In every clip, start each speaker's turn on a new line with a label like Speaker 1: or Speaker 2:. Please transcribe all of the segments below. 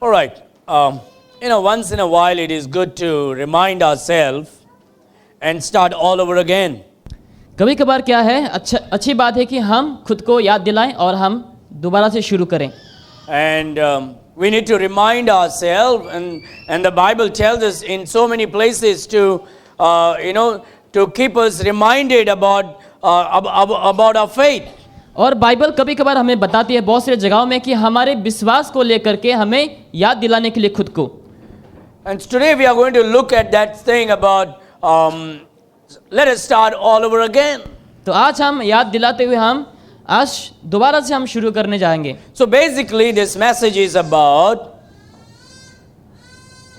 Speaker 1: All right. Once in a while it is good to remind ourselves and start all over again.
Speaker 2: कभी कभार क्या है अच्छी बात है कि हम खुद को याद दिलाएं और हम दोबारा से शुरू करें.
Speaker 1: And we need to remind ourselves, and the Bible tells us in so many places to keep us reminded about our faith.
Speaker 2: और बाइबल कभी कभार हमें बताती है बहुत सारी जगहों में कि हमारे विश्वास को लेकर के हमें याद दिलाने के लिए खुद को.
Speaker 1: And today we are going to look at that thing about let us start all over again.
Speaker 2: तो आज हम याद दिलाते हुए हम आज दोबारा से हम शुरू करने जाएंगे.
Speaker 1: So basically this message is about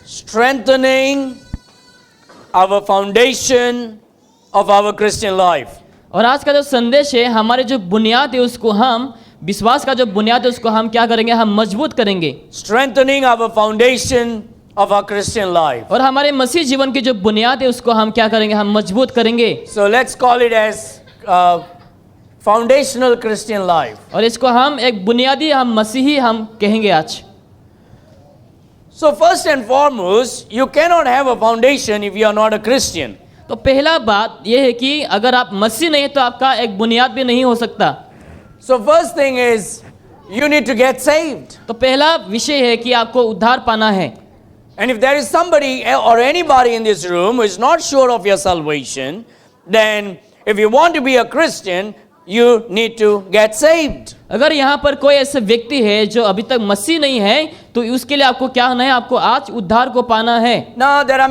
Speaker 1: strengthening our foundation of our Christian life.
Speaker 2: और आज का जो संदेश है हमारे जो बुनियाद है उसको हम विश्वास का जो बुनियाद है उसको हम क्या करेंगे, हम मजबूत करेंगे.
Speaker 1: Strengthening our foundation of our Christian life.
Speaker 2: और हमारे मसीह जीवन की जो बुनियाद है उसको हम क्या करेंगे, हम मजबूत करेंगे.
Speaker 1: So let's call it as foundational Christian life.
Speaker 2: और इसको हम एक बुनियादी हम मसीही हम कहेंगे आज.
Speaker 1: So first and foremost, you cannot have a foundation if you are not a Christian.
Speaker 2: तो पहला बात यह है कि अगर आप मसीह नहीं तो आपका एक बुनियाद भी नहीं हो सकता.
Speaker 1: So first thing is you need to get saved.
Speaker 2: तो पहला विषय है कि आपको उद्धार पाना है.
Speaker 1: And if there is somebody or anybody in this room who is not sure of your salvation, then if you want to be a Christian, you need to get saved.
Speaker 2: अगर यहाँ पर कोई ऐसे व्यक्ति है जो अभी तक मसीह नहीं है तो उसके लिए आपको क्या होना है, आपको आज उद्धार को पाना है.
Speaker 1: Now there are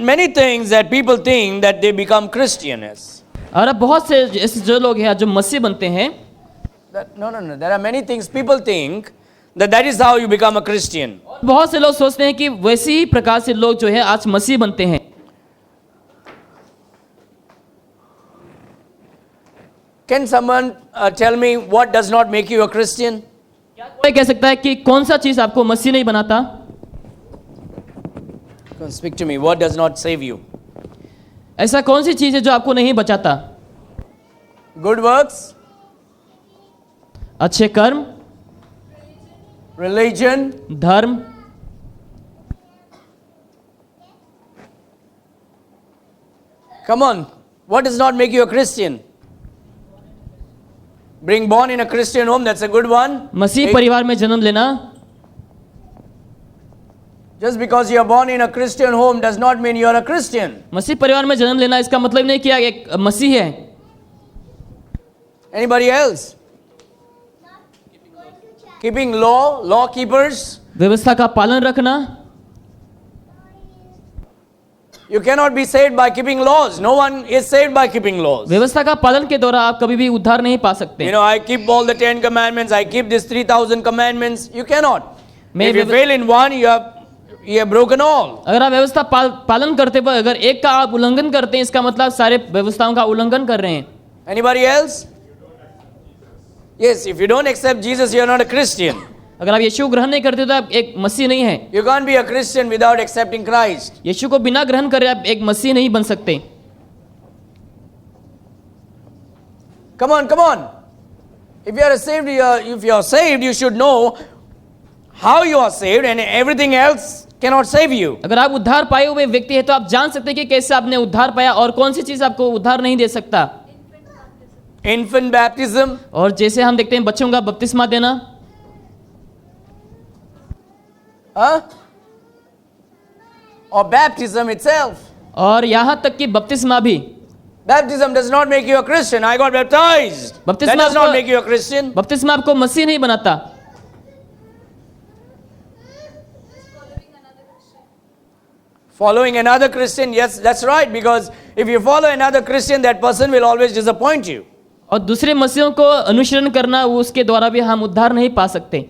Speaker 1: many things that people think that they become Christian as.
Speaker 2: और अब बहुत से ऐसे जो लोग हैं जो मसीह बनते हैं.
Speaker 1: No. There are many things people think that is how you become a Christian.
Speaker 2: बहुत से लोग सोचते हैं कि वैसे ही प्रकार से लोग जो है आज मसीह बनते हैं.
Speaker 1: Can someone tell me what does not make you a Christian?
Speaker 2: क्या कोई कह सकता है कि कौन सा चीज आपको मसीह नहीं बनाता?
Speaker 1: Speak to me. What does not save you?
Speaker 2: ऐसा कौन सी चीज है जो आपको नहीं बचाता?
Speaker 1: Good works,
Speaker 2: अच्छे कर्म,
Speaker 1: religion,
Speaker 2: धर्म.
Speaker 1: Come on. What does not make you a Christian? Being born in a Christian home, that's a good one.
Speaker 2: मसीह परिवार में जन्म लेना.
Speaker 1: Just because you are born in a Christian home does not mean you are a Christian.
Speaker 2: मसीह परिवार में जन्म लेना इसका मतलब नहीं कि आप एक मसीह है.
Speaker 1: Anybody else? Keeping law keepers.
Speaker 2: व्यवस्था का पालन रखना.
Speaker 1: You cannot be saved by keeping laws. No one is saved by keeping laws.
Speaker 2: व्यवस्था का पालन के द्वारा आप कभी भी उद्धार नहीं पा सकते.
Speaker 1: I keep all the 10 commandments. I keep this 3,000 commandments. You cannot.
Speaker 2: मैं
Speaker 1: If you fail in one, you have broken all.
Speaker 2: अगर आप व्यवस्था पालन करते हुए अगर एक का आप उल्लंघन करते हैं इसका मतलब सारे व्यवस्थाओं का उल्लंघन कर रहे हैं.
Speaker 1: Anybody else? Yes, if you don't accept Jesus, you are not a Christian.
Speaker 2: अगर आप यीशु ग्रहण नहीं करते तो आप एक मसीह नहीं है.
Speaker 1: You can't be a Christian without accepting Christ.
Speaker 2: यीशु को बिना ग्रहण करे आप एक मसीह नहीं बन सकते.
Speaker 1: Come on. If you are saved, you should know how you are saved, and everything else cannot save you.
Speaker 2: अगर आप उद्धार पाए हुए व्यक्ति है तो आप जान सकते हैं कि कैसे आपने उद्धार पाया और कौन सी चीज आपको उद्धार नहीं दे सकता.
Speaker 1: Infant baptism.
Speaker 2: और जैसे हम देखते हैं बच्चों का बपतिस्मा देना.
Speaker 1: Or baptism itself.
Speaker 2: और यहाँ तक कि बपतिस्मा भी.
Speaker 1: Baptism does not make you a Christian. I got baptized. That does not make you a Christian.
Speaker 2: बपतिस्मा आपको मसीह नहीं बनाता.
Speaker 1: Following another Christian, yes, that's right. Because if you follow another Christian, that person will always disappoint you.
Speaker 2: और दूसरे मसीहों को अनुसरण करना उसके द्वारा भी हम उद्धार नहीं पा सकते.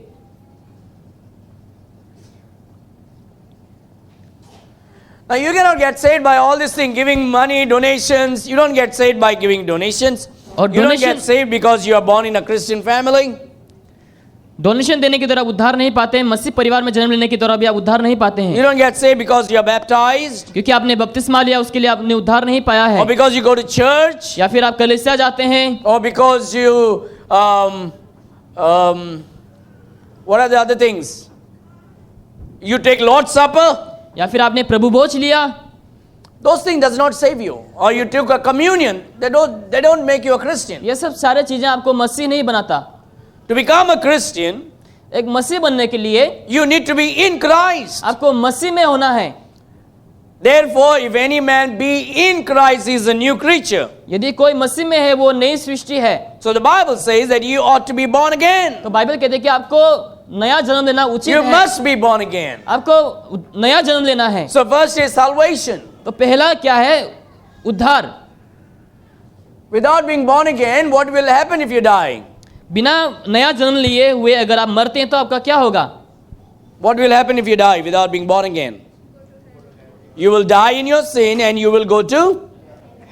Speaker 1: Now you cannot get saved by all this thing, giving money, donations. You don't get saved by giving donations.
Speaker 2: और
Speaker 1: You don't get saved because you are born in a Christian family.
Speaker 2: Donation देने के द्वारा उद्धार नहीं पाते हैं. मसीह परिवार में जन्म लेने के द्वारा भी आप उद्धार नहीं पाते हैं.
Speaker 1: You don't get saved because you are baptized.
Speaker 2: क्योंकि आपने बपतिस्मा लिया उसके लिए आपने उद्धार नहीं पाया है.
Speaker 1: Or because you go to church.
Speaker 2: या फिर आप कलीसिया जाते हैं.
Speaker 1: Or because you What are the other things? You take Lord's Supper,
Speaker 2: या फिर आपने प्रभु भोज लिया,
Speaker 1: those things does not save you. Or you took a communion, they don't make you a Christian.
Speaker 2: ये सब सारे चीजें आपको मसीह नहीं बनाता।
Speaker 1: To become a Christian,
Speaker 2: एक मसीह बनने के लिए
Speaker 1: you need to be in Christ.
Speaker 2: आपको मसीह में होना है।
Speaker 1: Therefore, if any man be in Christ, he is a new creature.
Speaker 2: यदि कोई मसीह में है वो नई सृष्टि है।
Speaker 1: So the Bible says that you ought to be born again.
Speaker 2: तो बाइबल कहते हैं कि आपको नया जन्म लेना उचित
Speaker 1: You
Speaker 2: है।
Speaker 1: must be born again.
Speaker 2: आपको नया जन्म लेना है।
Speaker 1: So first is salvation.
Speaker 2: तो पहला क्या है? उद्धार।
Speaker 1: Without being born again, what will happen if you die?
Speaker 2: बिना नया जन्म लिए हुए अगर आप मरते हैं तो आपका क्या होगा?
Speaker 1: What will happen if you die without being born again? You will die in your sin and you will go to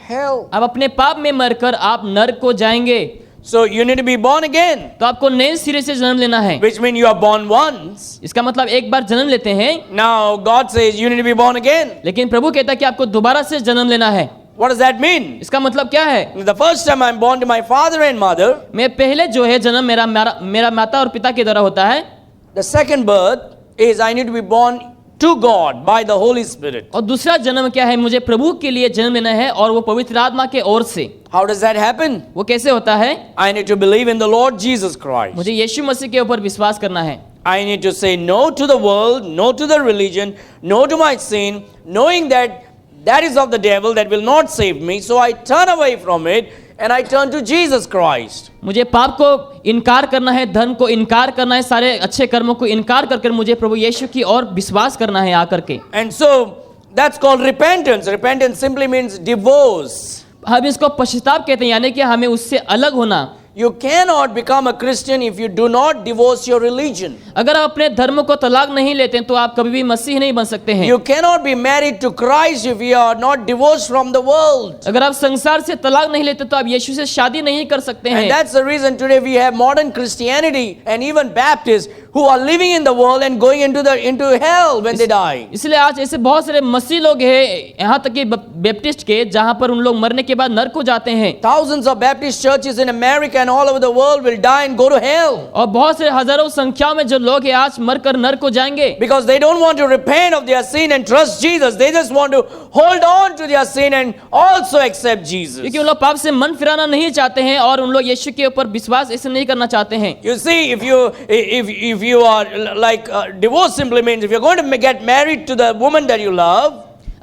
Speaker 1: hell.
Speaker 2: आप अपने पाप में मरकर आप नरक को जाएंगे।
Speaker 1: So you need to be born again,
Speaker 2: तो आपको नए सिरे से जन्म लेना है।
Speaker 1: which means you are born once.
Speaker 2: इसका मतलब एक बार जन्म लेते हैं,
Speaker 1: Now God says you need to be born again.
Speaker 2: लेकिन प्रभु कहता है कि आपको दोबारा से जन्म लेना है।
Speaker 1: What does that mean?
Speaker 2: इसका मतलब क्या है?
Speaker 1: The first time I'm born to my father and mother,
Speaker 2: मैं पहले जो है जन्म मेरा माता और पिता के द्वारा होता है।
Speaker 1: the second birth is I need to be born to God by the Holy Spirit.
Speaker 2: और दूसरा जन्म क्या है? मुझे प्रभु के लिए जन्म लेना है और वो पवित्र आत्मा के ओर से।
Speaker 1: How does that happen?
Speaker 2: वो कैसे होता है?
Speaker 1: I need to believe in the Lord Jesus Christ.
Speaker 2: मुझे यीशु मसीह के ऊपर विश्वास करना है।
Speaker 1: I need to say no to the world, no to the religion, no to my sin, knowing that that is of the devil, that will not save me. So I turn away from it and I turn to Jesus Christ.
Speaker 2: मुझे पाप को इनकार करना है, धर्म को इनकार करना है, सारे अच्छे कर्मों को इनकार करके मुझे प्रभु यीशु की ओर विश्वास करना है आकर के।
Speaker 1: And so that's called repentance. Repentance simply means divorce.
Speaker 2: हम इसको पश्चाताप कहते हैं, यानी कि हमें उससे अलग होना।
Speaker 1: You cannot become a Christian if you do not divorce your religion.
Speaker 2: अगर आप अपने धर्म को तलाक नहीं लेते हैं तो आप कभी भी मसीह नहीं बन सकते हैं।
Speaker 1: You cannot be married to Christ if you are not divorced from the world.
Speaker 2: अगर आप संसार से तलाक नहीं लेते तो आप यीशु से शादी नहीं कर सकते
Speaker 1: And
Speaker 2: हैं।
Speaker 1: that's the reason today we have modern Christianity and even Baptists who are living in the world and going into hell when they die.
Speaker 2: इसलिए आज ऐसे बहुत सारे मसीह लोग हैं, यहाँ तक कि बैप्टिस्ट के, जहाँ पर उन लोग मरने के बाद नरक को जाते हैं।
Speaker 1: Thousands of Baptist churches in America and all over the world will die and go to hell
Speaker 2: और बहुत से हजारों संख्या में जो लोग हैं आज मरकर नरक को जाएंगे,
Speaker 1: because they don't want to repent of their sin and trust Jesus. They just want to hold on to their sin and also accept Jesus.
Speaker 2: क्योंकि उन लोग पाप से मन फिराना नहीं चाहते हैं और उन लोग यीशु के ऊपर विश्वास ऐसे नहीं करना चाहते हैं।
Speaker 1: You see, if you are like divorce simply means if you're going to get married to the woman that you love,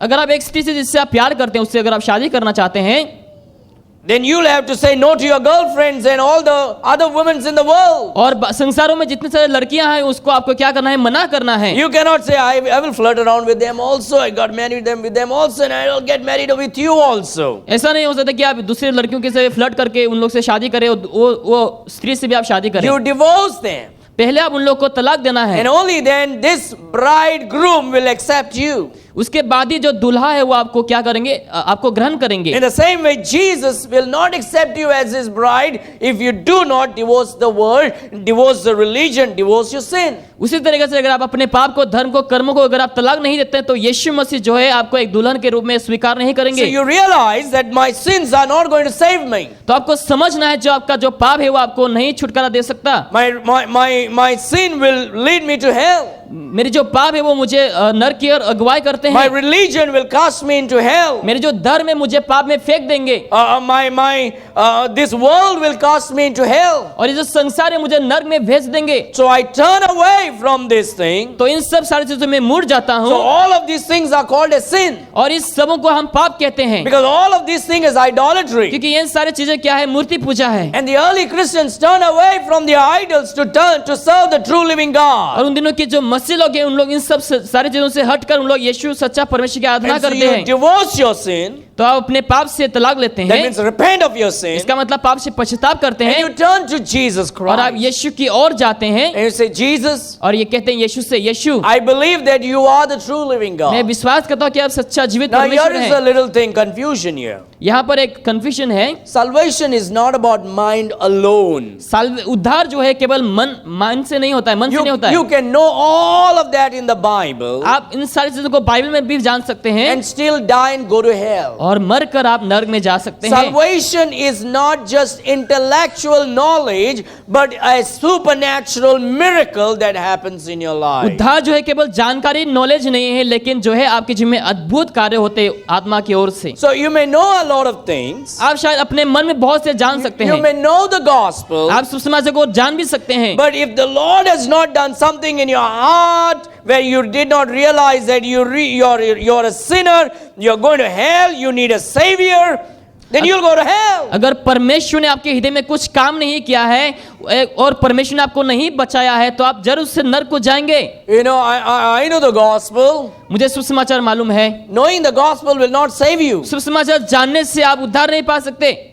Speaker 2: अगर आप एक स्त्री से जिससे आप प्यार करते हैं उससे अगर आप शादी करना चाहते हैं,
Speaker 1: then you'll have to say no to your girlfriends and all the other women in the world.
Speaker 2: और संसारों में जितने सारे लड़कियां हैं उसको आपको क्या करना है? मना करना है।
Speaker 1: You cannot say I will flirt around with them also. I got married with them also, and I will get married with you also.
Speaker 2: ऐसा नहीं हो सकता कि आप दूसरे लड़कियों के साथ फ्लर्ट करके उन लोग से शादी करें, वो स्त्री से भी आप शादी करें।
Speaker 1: You divorce them.
Speaker 2: पहले आप उन लोग को तलाक देना है,
Speaker 1: And only then this bridegroom will accept you.
Speaker 2: उसके बाद ही जो दूल्हा है वो आपको क्या करेंगे? आपको ग्रहण करेंगे।
Speaker 1: In the same way, Jesus will not accept you as his bride if you do not divorce the world, divorce the religion, divorce your sin.
Speaker 2: उसी तरीके से अगर आप अपने पाप को, धर्म को, कर्मों को अगर आप तलाक नहीं देते हैं तो यीशु मसीह जो है आपको एक दुल्हन के रूप में स्वीकार नहीं
Speaker 1: So
Speaker 2: करेंगे।
Speaker 1: you realize that my sins are not going to save me.
Speaker 2: तो आपको समझना है जो आपका जो पाप है वो आपको नहीं छुटकारा दे सकता।
Speaker 1: My sin will lead me to hell.
Speaker 2: मेरे जो पाप है वो मुझे नरक की ओर अगुवाई करते
Speaker 1: My
Speaker 2: हैं।
Speaker 1: religion will cast me into hell.
Speaker 2: मेरे जो धर्म है मुझे पाप में फेंक देंगे
Speaker 1: This world will cast me into hell.
Speaker 2: और ये जो संसार है मुझे नरक में भेज देंगे।
Speaker 1: So I turn away from this thing.
Speaker 2: तो इन सब सारी चीजों में मुड़ जाता
Speaker 1: So
Speaker 2: हूँ
Speaker 1: all of these things are called as sin
Speaker 2: और इस सबों को हम पाप कहते हैं,
Speaker 1: because all of these things is idolatry.
Speaker 2: क्योंकि ये सारी चीजें क्या है? मूर्ति पूजा है।
Speaker 1: And the early Christians turn away from their idols to serve the true living God.
Speaker 2: और उन दिनों के जो मसीह लोग हैं उन लोग इन सब सारी चीजों से हटकर उन लोग यीशु सच्चा परमेश्वर की आराधना
Speaker 1: And so
Speaker 2: करते
Speaker 1: you
Speaker 2: हैं।
Speaker 1: divorce your sin.
Speaker 2: तो आप अपने पाप से तलाक लेते
Speaker 1: That
Speaker 2: हैं,
Speaker 1: means repent of your sin.
Speaker 2: इसका मतलब पाप से पश्चाताप करते
Speaker 1: And
Speaker 2: हैं
Speaker 1: you turn to Jesus
Speaker 2: और आप
Speaker 1: Christ.
Speaker 2: यीशु की ओर जाते हैं
Speaker 1: And you say, Jesus,
Speaker 2: और ये कहते हैं यीशु से, यीशु
Speaker 1: I believe that you are the true living
Speaker 2: मैं
Speaker 1: God.
Speaker 2: विश्वास करता हूँ कि आप सच्चा जीवित
Speaker 1: Now here
Speaker 2: परमेश्वर
Speaker 1: is a
Speaker 2: हैं।
Speaker 1: little thing, confusion here.
Speaker 2: यहाँ पर एक कंफ्यूजन है।
Speaker 1: Salvation is not about mind alone.
Speaker 2: उद्धार जो है केवल मन से नहीं होता है, मन से नहीं होता है।
Speaker 1: You can know all of that in the Bible
Speaker 2: आप इन सारी चीजों को बाइबल में भी जान सकते हैं
Speaker 1: and still die and go to hell.
Speaker 2: और मरकर आप नरक में जा सकते हैं।
Speaker 1: Salvation is not just intellectual knowledge, but a supernatural miracle that happens in your life.
Speaker 2: उद्धार जो है केवल जानकारी नॉलेज नहीं है, लेकिन जो है आपके जीवन में अद्भुत कार्य होते हैं आत्मा की ओर से।
Speaker 1: So you may know a lot of things.
Speaker 2: आप शायद अपने मन में बहुत से जान सकते
Speaker 1: You
Speaker 2: हैं,
Speaker 1: may know the gospel.
Speaker 2: आप सुसमाचार को जान भी सकते हैं,
Speaker 1: But if the Lord has not done something in your heart where you did not realize that you're a sinner, you're going to hell, you need a savior, then you'll go to hell.
Speaker 2: अगर परमेश्वर ने आपके हृदय में कुछ काम नहीं किया है और परमेश्वर ने आपको नहीं बचाया है, तो आप जरूर से नरक को जाएंगे।
Speaker 1: You know, I know the gospel.
Speaker 2: मुझे सुसमाचार मालूम है,
Speaker 1: Knowing the gospel will not save you.
Speaker 2: सुसमाचार जानने से आप उद्धार नहीं पा सकते।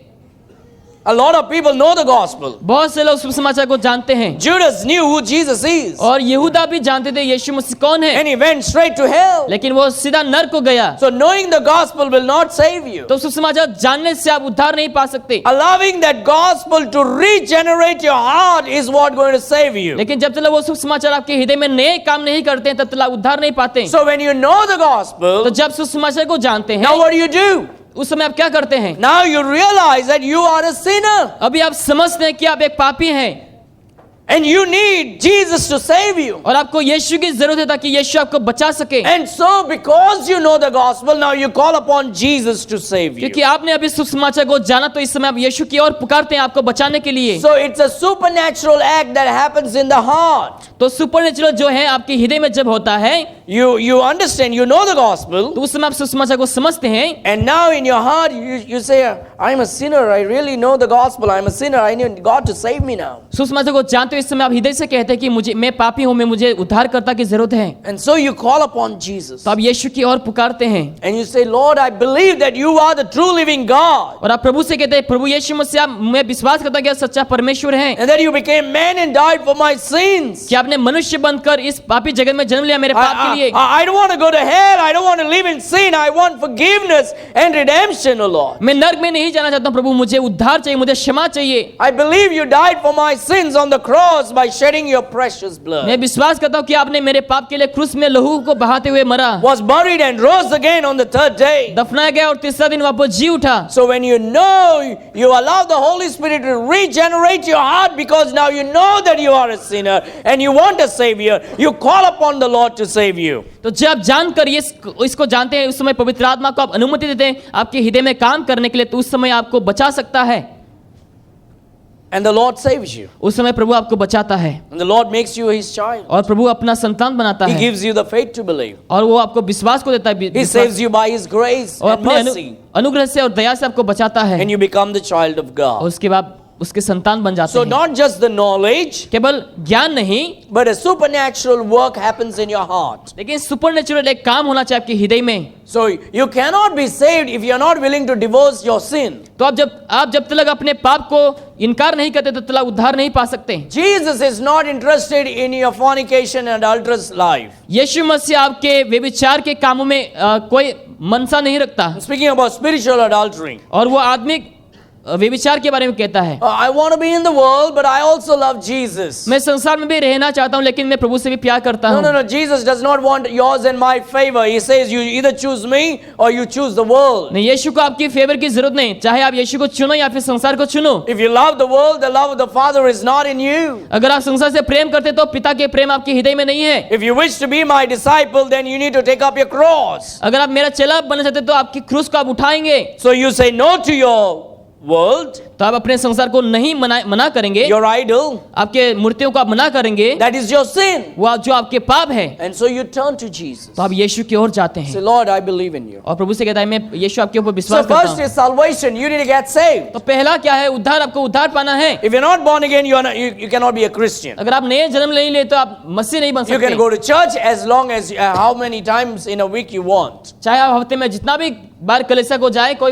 Speaker 1: A lot of people know the gospel.
Speaker 2: बहुत से लोग सुसमाचार को जानते हैं,
Speaker 1: Judas knew who Jesus is,
Speaker 2: और यहूदा भी जानते थे यीशु मसीह कौन है,
Speaker 1: and he went straight to hell.
Speaker 2: लेकिन वो सीधा नरक को गया।
Speaker 1: So knowing the gospel will not save you.
Speaker 2: तो सुसमाचार जानने से आप उद्धार नहीं पा सकते,
Speaker 1: Allowing that gospel to regenerate your heart is what going to save you.
Speaker 2: लेकिन जब तक वो सुसमाचार आपके हृदय में नए काम नहीं करते हैं, तब तक आप उद्धार नहीं पाते।
Speaker 1: So when you know the
Speaker 2: तो
Speaker 1: gospel,
Speaker 2: जब सुसमाचार को जानते हैं,
Speaker 1: now what do?
Speaker 2: उस समय आप क्या करते हैं?
Speaker 1: Now you realize that you are a sinner
Speaker 2: अभी आप समझते हैं कि आप एक पापी हैं
Speaker 1: and you need Jesus to save you.
Speaker 2: और आपको यीशु की जरूरत है ताकि यीशु आपको बचा सके।
Speaker 1: And so because you know the gospel, now you call upon Jesus to save you.
Speaker 2: क्योंकि आपने अभी सुसमाचार को जाना, तो इस समय आप यीशु की ओर पुकारते हैं आपको बचाने के लिए।
Speaker 1: So it's a supernatural act that happens in the heart.
Speaker 2: तो सुपरनेचुरल जो है आपके हृदय में जब होता है,
Speaker 1: You understand, you know the gospel,
Speaker 2: तो उस समय आप सुसमाचार को समझते हैं,
Speaker 1: and now in your heart you say, I'm a sinner, I really know the gospel, I'm a sinner, I need God to save me now.
Speaker 2: सुसमाचार को जानते हो, इस समय आप हृदय से कहते हैं कि मैं पापी हूँ, मुझे उद्धारकर्ता की जरूरत है।
Speaker 1: And so you call upon Jesus.
Speaker 2: तो आप यीशु की ओर पुकारते हैं
Speaker 1: And you say, Lord, I believe that you are the true living God.
Speaker 2: और आप प्रभु से कहते हैं, प्रभु यीशु मसीह, मैं विश्वास करता हूं कि आप सच्चा परमेश्वर हैं,
Speaker 1: And that you became man and died for my sins.
Speaker 2: कि आपने मनुष्य बनकर इस पापी जगत में जन्म लिया मेरे पाप के लिए।
Speaker 1: I don't want to go to hell. I don't want to live in sin. I want forgiveness and redemption, O Lord.
Speaker 2: मैं नरक में नहीं जाना चाहता हूं प्रभु, मुझे उद्धार चाहिए, मुझे क्षमा चाहिए।
Speaker 1: I believe you died for my sins on the cross by shedding your precious blood.
Speaker 2: मैं विश्वास करता हूं कि आपने मेरे पाप के लिए क्रूस में लहू को बहाते हुए मरा,
Speaker 1: Was buried and rose again on the third day.
Speaker 2: दफनाया गया और तीसरा दिन वापस जी उठा।
Speaker 1: So when you know, you allow the Holy Spirit to regenerate your heart because now you know that you are a sinner and you want a savior. You call upon the Lord to save you.
Speaker 2: तो जब जानकर ये इसको जानते हैं, उस समय पवित्र आत्मा को आप अनुमति देते हैं आपके हृदय में काम करने के लिए, तो उस समय आपको बचा सकता है।
Speaker 1: And the Lord saves you.
Speaker 2: उस समय प्रभु आपको बचाता है
Speaker 1: And the Lord makes you his child.
Speaker 2: और प्रभु अपना संतान बनाता
Speaker 1: He
Speaker 2: है
Speaker 1: gives you the faith to believe.
Speaker 2: और वो आपको विश्वास को देता है,
Speaker 1: He
Speaker 2: विश्वास-
Speaker 1: saves you by his grace
Speaker 2: और
Speaker 1: and
Speaker 2: अपने
Speaker 1: mercy.
Speaker 2: अनुग्रह से और दया से आपको बचाता है,
Speaker 1: And you become the child of
Speaker 2: और
Speaker 1: God.
Speaker 2: उसके बाद उसके संतान बन जाते
Speaker 1: So
Speaker 2: हैं।
Speaker 1: not just the knowledge,
Speaker 2: केवल ज्ञान नहीं,
Speaker 1: but a supernatural work happens in your heart.
Speaker 2: लेकिन सुपरनेचुरल एक काम होना चाहिए आपके हृदय में।
Speaker 1: So you cannot be saved if you are not willing to divorce your sin.
Speaker 2: तो आप जब तक अपने पाप को इनकार नहीं करते, तब तक उद्धार नहीं पा सकते।
Speaker 1: Jesus is not interested in your fornication and adulterous life.
Speaker 2: यीशु मसीह आपके व्यभिचार के कामों में कोई मनसा नहीं रखता,
Speaker 1: I'm speaking about spiritual adultery.
Speaker 2: और वो आत्मिक व्यभिचार के बारे में कहता है।
Speaker 1: I want to be in the world, but I also love Jesus.
Speaker 2: मैं संसार में भी रहना चाहता हूँ, लेकिन मैं प्रभु से भी प्यार करता
Speaker 1: No,
Speaker 2: हूँ।
Speaker 1: no. Jesus does not want yours and my favor. He says you either choose me or you choose the world.
Speaker 2: नहीं, यीशु को आपकी फेवर की जरूरत नहीं, चाहे आप यीशु को चुनो या फिर संसार को चुनो।
Speaker 1: If you love the world, the love of the Father is not in you.
Speaker 2: अगर आप संसार से प्रेम करते तो पिता के प्रेम आपके हृदय में नहीं है।
Speaker 1: If you wish to be my disciple, then you need to take up your cross.
Speaker 2: अगर आप मेरा चेला बनना चाहते तो आपकी क्रूस को आप उठाएंगे।
Speaker 1: So you say no to your world,
Speaker 2: तो आप अपने संसार को नहीं मना करेंगे,
Speaker 1: your idol.
Speaker 2: आपके मूर्तियों को आप मना करेंगे,
Speaker 1: That is your sin.
Speaker 2: वो जो आपके पाप है।
Speaker 1: And so you turn to Jesus.
Speaker 2: तो आप यीशु की ओर जाते
Speaker 1: Say,
Speaker 2: हैं
Speaker 1: Lord, I believe in you.
Speaker 2: और प्रभु से कहता है, मैं यीशु आपके ऊपर
Speaker 1: So
Speaker 2: विश्वास करता
Speaker 1: first
Speaker 2: हूँ।
Speaker 1: is salvation. You need to get saved.
Speaker 2: तो पहला क्या है? उद्धार, आपको उद्धार पाना है।
Speaker 1: If you're not born again, you cannot be a Christian.
Speaker 2: अगर आप नए जन्म नहीं लिए तो आप मसीह नहीं बन
Speaker 1: You can
Speaker 2: सकते।
Speaker 1: go to church as long as how many times in a week you want.
Speaker 2: चाहे आप हफ्ते में जितना भी बार कलीसिया को जाए, कोई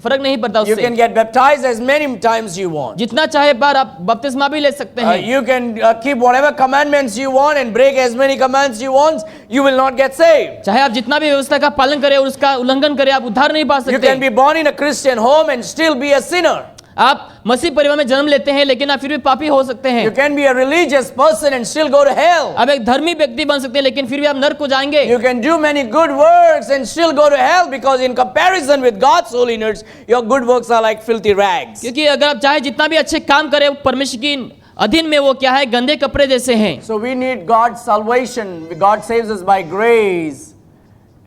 Speaker 2: फर्क नहीं पड़ता
Speaker 1: You can
Speaker 2: उससे।
Speaker 1: get baptized as many times you want.
Speaker 2: जितना चाहे बार आप बपतिस्मा भी ले सकते हैं।
Speaker 1: You can keep whatever commandments you want and break as many commands you want. You will not get saved.
Speaker 2: चाहे आप जितना भी व्यवस्था का पालन करें और उसका उल्लंघन करें, आप उद्धार नहीं पा
Speaker 1: You can
Speaker 2: सकते।
Speaker 1: be born in a Christian home and still be a sinner.
Speaker 2: आप मसीह परिवार में जन्म लेते हैं लेकिन आप फिर भी पापी हो सकते
Speaker 1: You
Speaker 2: हैं।
Speaker 1: can be a religious person and still go to hell.
Speaker 2: आप एक धर्मी व्यक्ति बन सकते हैं लेकिन फिर भी आप नरक को जाएंगे।
Speaker 1: You can do many good works and still go to hell because in comparison with God's holiness, your good works are like filthy rags.
Speaker 2: क्योंकि अगर आप चाहे जितना भी अच्छे काम करें वो परमेश्वर की अधीन में वो क्या है, गंदे कपड़े जैसे हैं।
Speaker 1: So we need God's salvation. God saves us by grace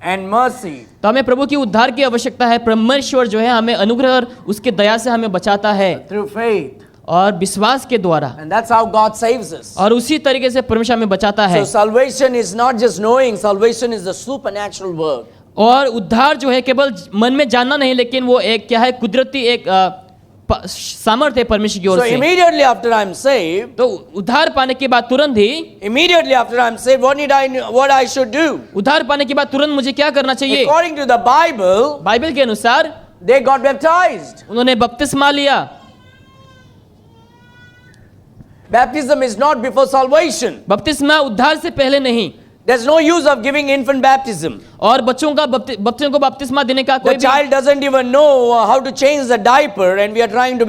Speaker 1: and mercy.
Speaker 2: तो हमें प्रभु की उद्धार की आवश्यकता है। परमेश्वर जो है हमें अनुग्रह और उसके दया से हमें बचाता है
Speaker 1: Through faith.
Speaker 2: और विश्वास के द्वारा,
Speaker 1: And that's how God saves us.
Speaker 2: और उसी तरीके से परमेश्वर हमें बचाता है।
Speaker 1: So salvation is not just knowing, salvation is the supernatural work.
Speaker 2: और उद्धार जो है केवल मन में जानना नहीं, लेकिन वो एक क्या है, कुदरती एक सामर्थ्य है परमेश्वर की ओर
Speaker 1: So
Speaker 2: से।
Speaker 1: immediately after I'm saved,
Speaker 2: तो उद्धार पाने के बाद तुरंत ही,
Speaker 1: immediately after I'm saved, what I should do?
Speaker 2: उद्धार पाने के बाद तुरंत मुझे क्या करना चाहिए?
Speaker 1: According to the Bible,
Speaker 2: Bible के अनुसार
Speaker 1: they got baptized.
Speaker 2: उन्होंने बपतिस्मा लिया।
Speaker 1: Baptism is not before salvation.
Speaker 2: बपतिस्मा उद्धार से पहले नहीं,
Speaker 1: There's no use of giving infant baptism.
Speaker 2: और बच्चों को बपतिस्मा देने का कोई
Speaker 1: The child doesn't even know how to change the diaper, and we are trying to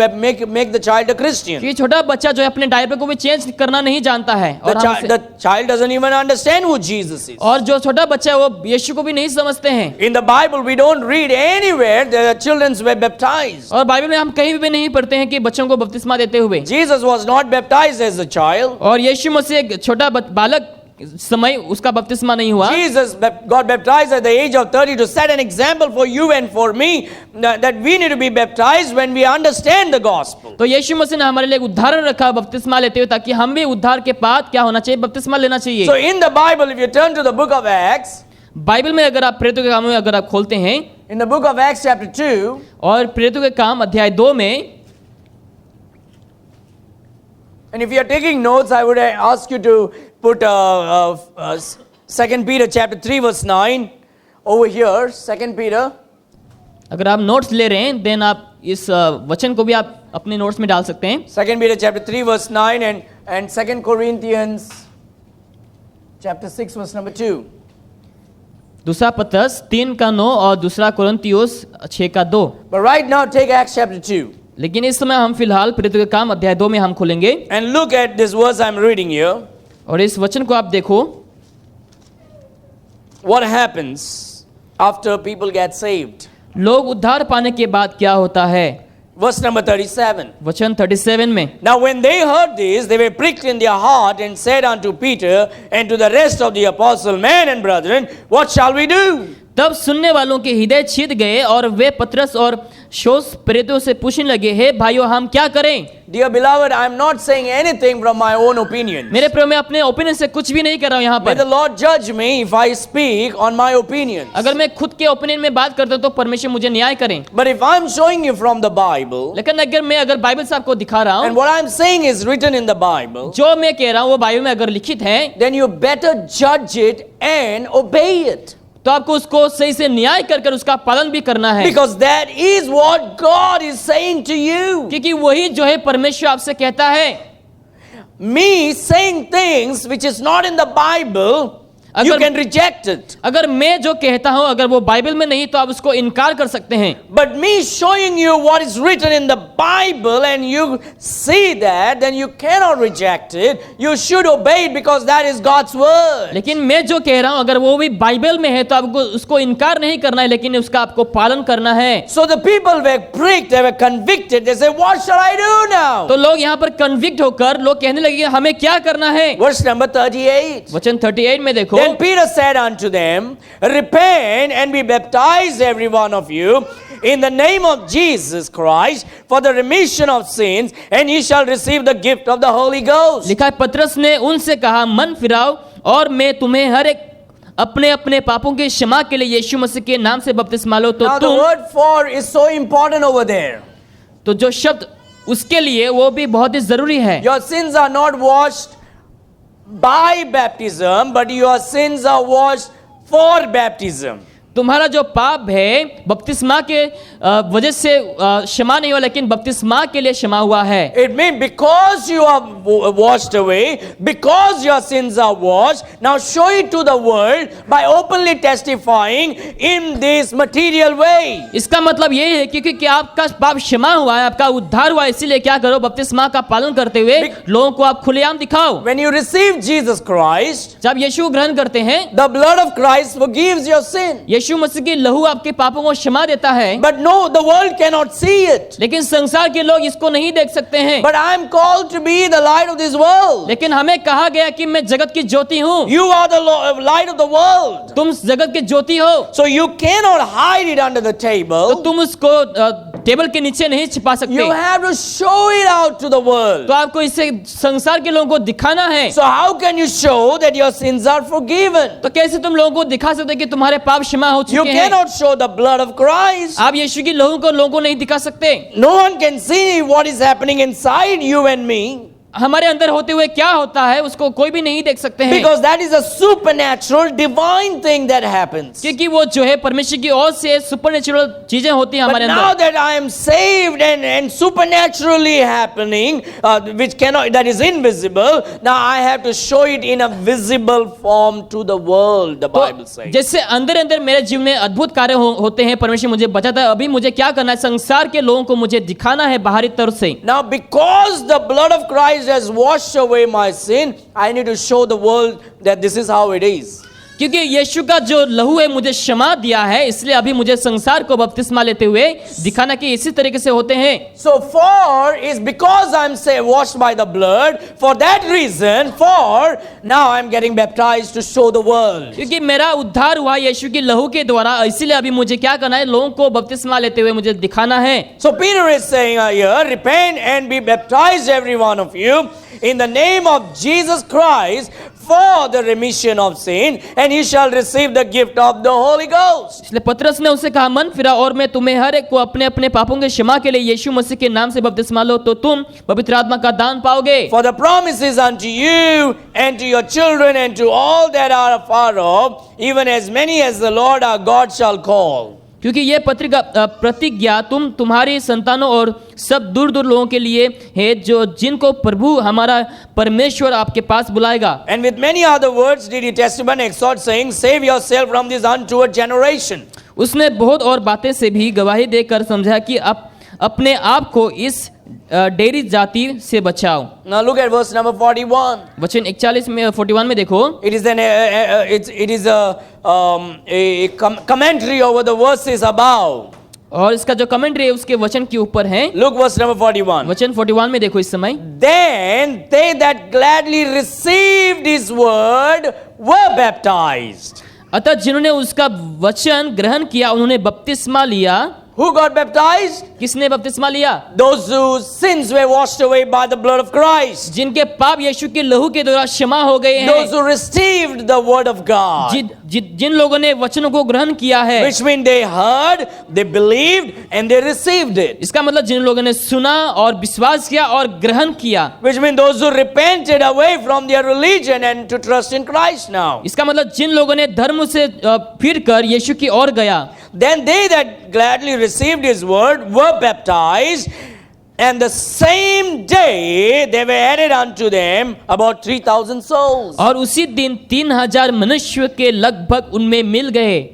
Speaker 1: make the child a Christian.
Speaker 2: ये छोटा बच्चा जो है अपने डायपर को भी चेंज करना नहीं जानता है,
Speaker 1: The child doesn't even understand who Jesus is.
Speaker 2: और जो छोटा बच्चा है वो यीशु को भी नहीं समझते हैं।
Speaker 1: In the Bible, we don't read anywhere that the children were baptized.
Speaker 2: और बाइबल में हम कहीं भी नहीं पढ़ते हैं कि बच्चों को बपतिस्मा देते हुए।
Speaker 1: Jesus was not baptized as a child.
Speaker 2: और यीशु मसीह एक छोटा बालक समय उसका बपतिस्मा नहीं हुआ।
Speaker 1: Jesus got baptized at the age of 30 to set an example for you and for me that we need to be baptized when we understand the gospel.
Speaker 2: तो यीशु मसीह ने हमारे लिए एक उदाहरण रखा बपतिस्मा लेते हुए, ताकि हम भी उद्धार के बाद क्या होना चाहिए, बपतिस्मा लेना चाहिए।
Speaker 1: So in the Bible, if you turn to the book of Acts,
Speaker 2: Bible में अगर आप प्रेरितों के कामों में अगर आप खोलते हैं,
Speaker 1: in the book of Acts chapter 2,
Speaker 2: और प्रेरितों के काम अध्याय 2 में,
Speaker 1: and if you are taking notes, I would ask you to put 2 Peter chapter 3 verse 9 over here. 2 Peter.
Speaker 2: अगर आप नोट्स ले रहे हैं देन आप इस वचन को भी आप अपने नोट्स में डाल सकते हैं।
Speaker 1: 2 Peter chapter 3 verse 9 and 2 Corinthians chapter 6 verse number 2.
Speaker 2: दूसरा पत्रस 3 का 9 और दूसरा कोरिन्थियोस 6 का 2।
Speaker 1: But right now take Acts chapter 2.
Speaker 2: लेकिन इस समय हम फिलहाल प्रेरितों के काम अध्याय 2 में हम खोलेंगे,
Speaker 1: And look at this verse I'm reading here.
Speaker 2: और इस वचन को आप देखो।
Speaker 1: What happens after people get saved?
Speaker 2: लोग उद्धार पाने के बाद क्या होता है?
Speaker 1: Verse number 37.
Speaker 2: वचन 37 में,
Speaker 1: Now when they heard this, they were pricked in their heart and said unto Peter and to the rest of the apostles, Men and brethren, what shall we do?
Speaker 2: तब सुनने वालों के हृदय छिद गए और वे पतरस और शोस प्रेरितों से पूछने लगे, हे भाइयों हम क्या करें?
Speaker 1: Dear beloved, I am not saying anything from my own opinion.
Speaker 2: मेरे प्रिय, मैं अपने ओपिनियन से कुछ भी नहीं कर रहा हूं यहाँ
Speaker 1: May the
Speaker 2: पर।
Speaker 1: Lord judge me if I speak on my opinions.
Speaker 2: अगर मैं खुद के ओपिनियन में बात करता हूं तो परमेश्वर मुझे न्याय करें।
Speaker 1: But if I'm showing you from the Bible,
Speaker 2: लेकिन अगर बाइबल से आपको दिखा रहा
Speaker 1: and
Speaker 2: हूं,
Speaker 1: what I'm saying is written in the Bible,
Speaker 2: जो मैं कह रहा हूं वो बाइबल में अगर लिखित है,
Speaker 1: then you better judge it and obey it.
Speaker 2: तो आपको उसको सही से न्याय कर उसका पालन भी करना है,
Speaker 1: Because that is what God is saying to you.
Speaker 2: क्योंकि वही जो है परमेश्वर आपसे कहता है।
Speaker 1: Me saying things which is not in the Bible, you
Speaker 2: अगर-
Speaker 1: can reject it.
Speaker 2: अगर मैं जो कहता हूं अगर वो बाइबल में नहीं तो आप उसको इनकार कर सकते हैं,
Speaker 1: But me showing you what is written in the Bible and you see that, then you cannot reject it. You should obey it because that is God's word.
Speaker 2: लेकिन मैं जो कह रहा हूं अगर वो भी बाइबल में है तो आपको उसको इनकार नहीं करना है, लेकिन उसका आपको पालन करना है।
Speaker 1: So the people were pricked, they were convicted. They said, what shall I do now?
Speaker 2: तो लोग यहाँ पर कन्विक्ट होकर लोग कहने लगे हमें क्या करना है।
Speaker 1: Verse number 38.
Speaker 2: वचन 38 में देखो,
Speaker 1: Then Peter said unto them, Repent and be baptized every one of you in the name of Jesus Christ for the remission of sins, and ye shall receive the gift of the Holy Ghost.
Speaker 2: लिखा है पतरस ने उनसे कहा मन फिराओ और मैं तुम्हें हर एक अपने अपने पापों के क्षमा के लिए यीशु मसीह के नाम से बपतिस्मा लो। तो
Speaker 1: Now the
Speaker 2: तुम,
Speaker 1: word for is so important over there.
Speaker 2: तो जो शब्द उसके लिए वो भी बहुत ही जरूरी है।
Speaker 1: Your sins are not washed by baptism, but your sins are washed for baptism.
Speaker 2: तुम्हारा जो पाप है बपतिस्मा के वजह से क्षमा नहीं हुआ, लेकिन बपतिस्मा के लिए क्षमा हुआ है।
Speaker 1: It means because you are washed away, because your sins are washed, now show it to the world by openly testifying in this material way.
Speaker 2: इसका मतलब ये है क्योंकि आपका पाप क्षमा हुआ है, आपका उद्धार हुआ है, इसीलिए क्या करो, बपतिस्मा का पालन करते हुए लोगों को आप खुलेआम दिखाओ।
Speaker 1: When you receive Jesus Christ,
Speaker 2: जब यीशु ग्रहण करते हैं,
Speaker 1: the blood of Christ forgives your sin.
Speaker 2: यीशु मसीह की लहू आपके पापों को क्षमा देता है।
Speaker 1: But no, the world cannot see it.
Speaker 2: लेकिन संसार के लोग इसको नहीं देख सकते हैं।
Speaker 1: But I am called to be the light of this world.
Speaker 2: लेकिन हमें कहा गया कि मैं जगत की ज्योति हूँ।
Speaker 1: You are the light of the world.
Speaker 2: तुम जगत की ज्योति हो,
Speaker 1: So you cannot hide it under the
Speaker 2: तो
Speaker 1: table.
Speaker 2: तुम उसको टेबल के नीचे नहीं छिपा सकते।
Speaker 1: You have to show it out to the world.
Speaker 2: तो आपको इसे संसार के लोगों को दिखाना है।
Speaker 1: So how can you show that your sins are forgiven?
Speaker 2: तो कैसे तुम लोगों को दिखा सकते कि तुम्हारे पाप क्षमा हो
Speaker 1: You
Speaker 2: चुके हैं?
Speaker 1: cannot show the blood of Christ.
Speaker 2: आप यीशु की लहू को लोगों को नहीं दिखा सकते।
Speaker 1: No one can see what is happening inside you and me,
Speaker 2: हमारे अंदर होते हुए क्या होता है उसको कोई भी नहीं देख सकते हैं,
Speaker 1: because that is a supernatural divine thing that happens.
Speaker 2: क्योंकि वो जो है परमेश्वर की ओर से सुपरनेचुरल चीजें होती हैं
Speaker 1: But
Speaker 2: हमारे
Speaker 1: now
Speaker 2: अंदर।
Speaker 1: that I am saved and supernaturally happening, that is invisible, now I have to show it in a visible form to the world, the Bible
Speaker 2: तो
Speaker 1: says.
Speaker 2: जैसे अंदर अंदर मेरे जीवन में अद्भुत कार्य होते हैं, परमेश्वर मुझे बचाता है, अभी मुझे क्या करना है, संसार के लोगों को मुझे दिखाना है बाहरी तौर से।
Speaker 1: Now because the blood of Christ has washed away my sin, I need to show the world that this is how it is.
Speaker 2: क्योंकि यीशु का जो लहू है मुझे क्षमा दिया है, इसलिए अभी मुझे संसार को बपतिस्मा लेते हुए दिखाना कि इसी तरीके से होते हैं।
Speaker 1: So for is because I'm washed by the blood, for that reason, for now I'm getting baptized to show the world.
Speaker 2: क्योंकि मेरा उद्धार हुआ यीशु की लहू के द्वारा, इसीलिए अभी मुझे क्या करना है, लोगों को बपतिस्मा लेते हुए मुझे दिखाना है।
Speaker 1: So Peter is saying here, repent and be baptized every one of you in the name of Jesus Christ for the remission of sin, and you shall receive the gift of the Holy Ghost.
Speaker 2: इसलिए पतरस ने उसे कहा, मन फिरा और मैं तुम्हें हर एक को अपने अपने पापों के क्षमा के लिए यीशु मसीह के नाम से बपतिस्मा लो, तो तुम पवित्र आत्मा का दान पाओगे।
Speaker 1: For the promise is unto you and to your children and to all that are afar off, even as many as the Lord our God shall call.
Speaker 2: क्योंकि ये प्रतिज्ञा तुम्हारी संतानों और सब दूर दूर लोगों के लिए है, जो जिनको प्रभु हमारा परमेश्वर आपके पास बुलाएगा।
Speaker 1: And with many other words did he testify and exhort, saying, save yourself from this untoward generation.
Speaker 2: उसने बहुत और बातें से भी गवाही देकर समझा कि अपने आप को इस डेरी जाति से बचाओ।
Speaker 1: Now look at verse number 41.
Speaker 2: वचन 41 में देखो।
Speaker 1: It is a commentary over the verses above.
Speaker 2: और इसका जो कमेंट्री है उसके वचन के ऊपर है।
Speaker 1: Look verse number 41.
Speaker 2: वचन 41 में देखो इस समय।
Speaker 1: Then they that gladly received his word were baptized.
Speaker 2: अतः जिन्होंने उसका वचन ग्रहण किया उन्होंने बपतिस्मा लिया।
Speaker 1: Who got baptized?
Speaker 2: किसने बपतिस्मा लिया?
Speaker 1: Those whose sins were washed away by the blood of Christ.
Speaker 2: जिनके पाप यीशु के लहू के द्वारा क्षमा हो गए हैं।
Speaker 1: Those who received the word of God.
Speaker 2: जिन लोगों ने वचनों को ग्रहण किया है।
Speaker 1: Which means they heard, they believed, and they received it.
Speaker 2: इसका मतलब जिन लोगों ने सुना और विश्वास किया और ग्रहण किया।
Speaker 1: Which means those who repented away from their religion and to trust in Christ now.
Speaker 2: इसका मतलब जिन लोगों ने धर्म से फिरकर यीशु की ओर गया।
Speaker 1: Then they that gladly received his word were baptized, and the same day they were added unto them about 3,000 souls.
Speaker 2: और उसी दिन 3,000 मनुष्य के लगभग उनमें मिल गए।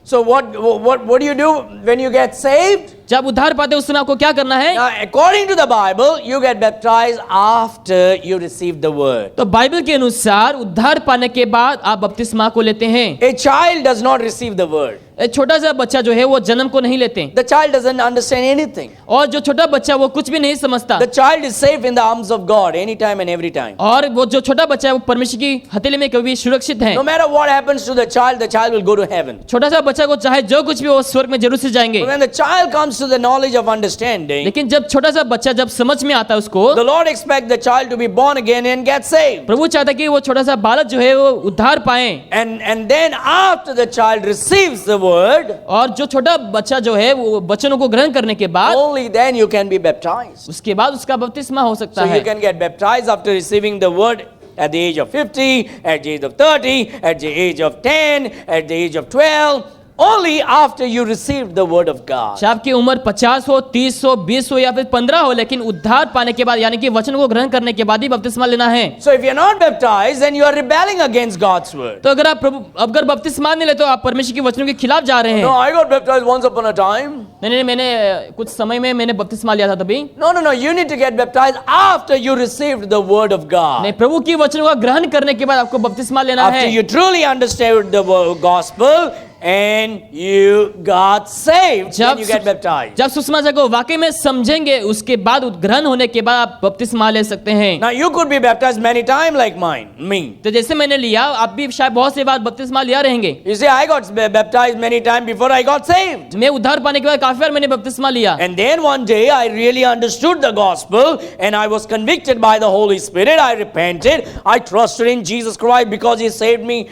Speaker 1: So what do you do when you get saved?
Speaker 2: जब उद्धार पाते उस समय आपको क्या करना है?
Speaker 1: Now, according to the Bible, you get baptized after you receive the word.
Speaker 2: तो बाइबल के अनुसार उद्धार पाने के बाद आप बपतिस्मा को लेते हैं।
Speaker 1: A child does not receive the word.
Speaker 2: एक छोटा सा बच्चा जो है वो जन्म को नहीं लेते।
Speaker 1: The child doesn't understand anything.
Speaker 2: और जो छोटा बच्चा वो कुछ भी नहीं समझता।
Speaker 1: The child is safe in the arms of God anytime and every time.
Speaker 2: और वो जो छोटा बच्चा है वो परमेश्वर की हथेली में कभी सुरक्षित है।
Speaker 1: No matter what happens to the child will go to heaven.
Speaker 2: छोटा सा बच्चा को चाहे जो कुछ भी वो स्वर्ग में जरूर से जाएंगे।
Speaker 1: But when the child comes to the knowledge of understanding,
Speaker 2: लेकिन जब छोटा सा बच्चा जब समझ में आता है उसको,
Speaker 1: the Lord expects the child to be born again and get saved.
Speaker 2: प्रभु चाहता है कि वो छोटा सा बालक जो है वो उद्धार पाए।
Speaker 1: And then after the child receives the word,
Speaker 2: और जो छोटा बच्चा जो है वो वचनों को ग्रहण करने के बाद
Speaker 1: only then you can be baptized.
Speaker 2: उसके बाद उसका बपतिस्मा हो सकता
Speaker 1: So
Speaker 2: है।
Speaker 1: you can get baptized after receiving the word at the age of 50, at the age of 30, at the age of 10, at the age of 12. only after you received the word of God.
Speaker 2: चाहे आपकी उम्र 50 हो, 30 हो, 20 हो या फिर 15 हो, लेकिन उद्धार पाने के बाद यानी कि वचन को ग्रहण करने के बाद ही बपतिस्मा लेना है।
Speaker 1: So if you're not baptized, then you are rebelling against God's word.
Speaker 2: तो अगर बपतिस्मा नहीं ले तो आप परमेश्वर के वचनों के खिलाफ जा रहे हैं।
Speaker 1: No, I got baptized once upon a time.
Speaker 2: नहीं, मैंने कुछ समय में मैंने बपतिस्मा लिया था तभी।
Speaker 1: No, you need to get baptized after you received the word of God.
Speaker 2: नहीं, प्रभु की वचनों का ग्रहण करने के बाद आपको बपतिस्मा लेना
Speaker 1: After
Speaker 2: है।
Speaker 1: you truly understood the gospel and you got saved, then you get baptized.
Speaker 2: जब सुसमाचार को वाकई में समझेंगे उसके बाद ग्रहण होने के बाद आप बपतिस्मा ले सकते हैं।
Speaker 1: Now you could be baptized many times like me.
Speaker 2: तो जैसे मैंने लिया, आप भी शायद बहुत से बार बपतिस्मा लिया रहेंगे।
Speaker 1: You say I got baptized many times before I got saved.
Speaker 2: मैं उद्धार पाने के बाद काफी बार मैंने बपतिस्मा लिया।
Speaker 1: And then one day I really understood the gospel and I was convicted by the Holy Spirit. I repented. I trusted in Jesus Christ because He saved me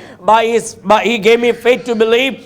Speaker 1: He gave me faith to believe.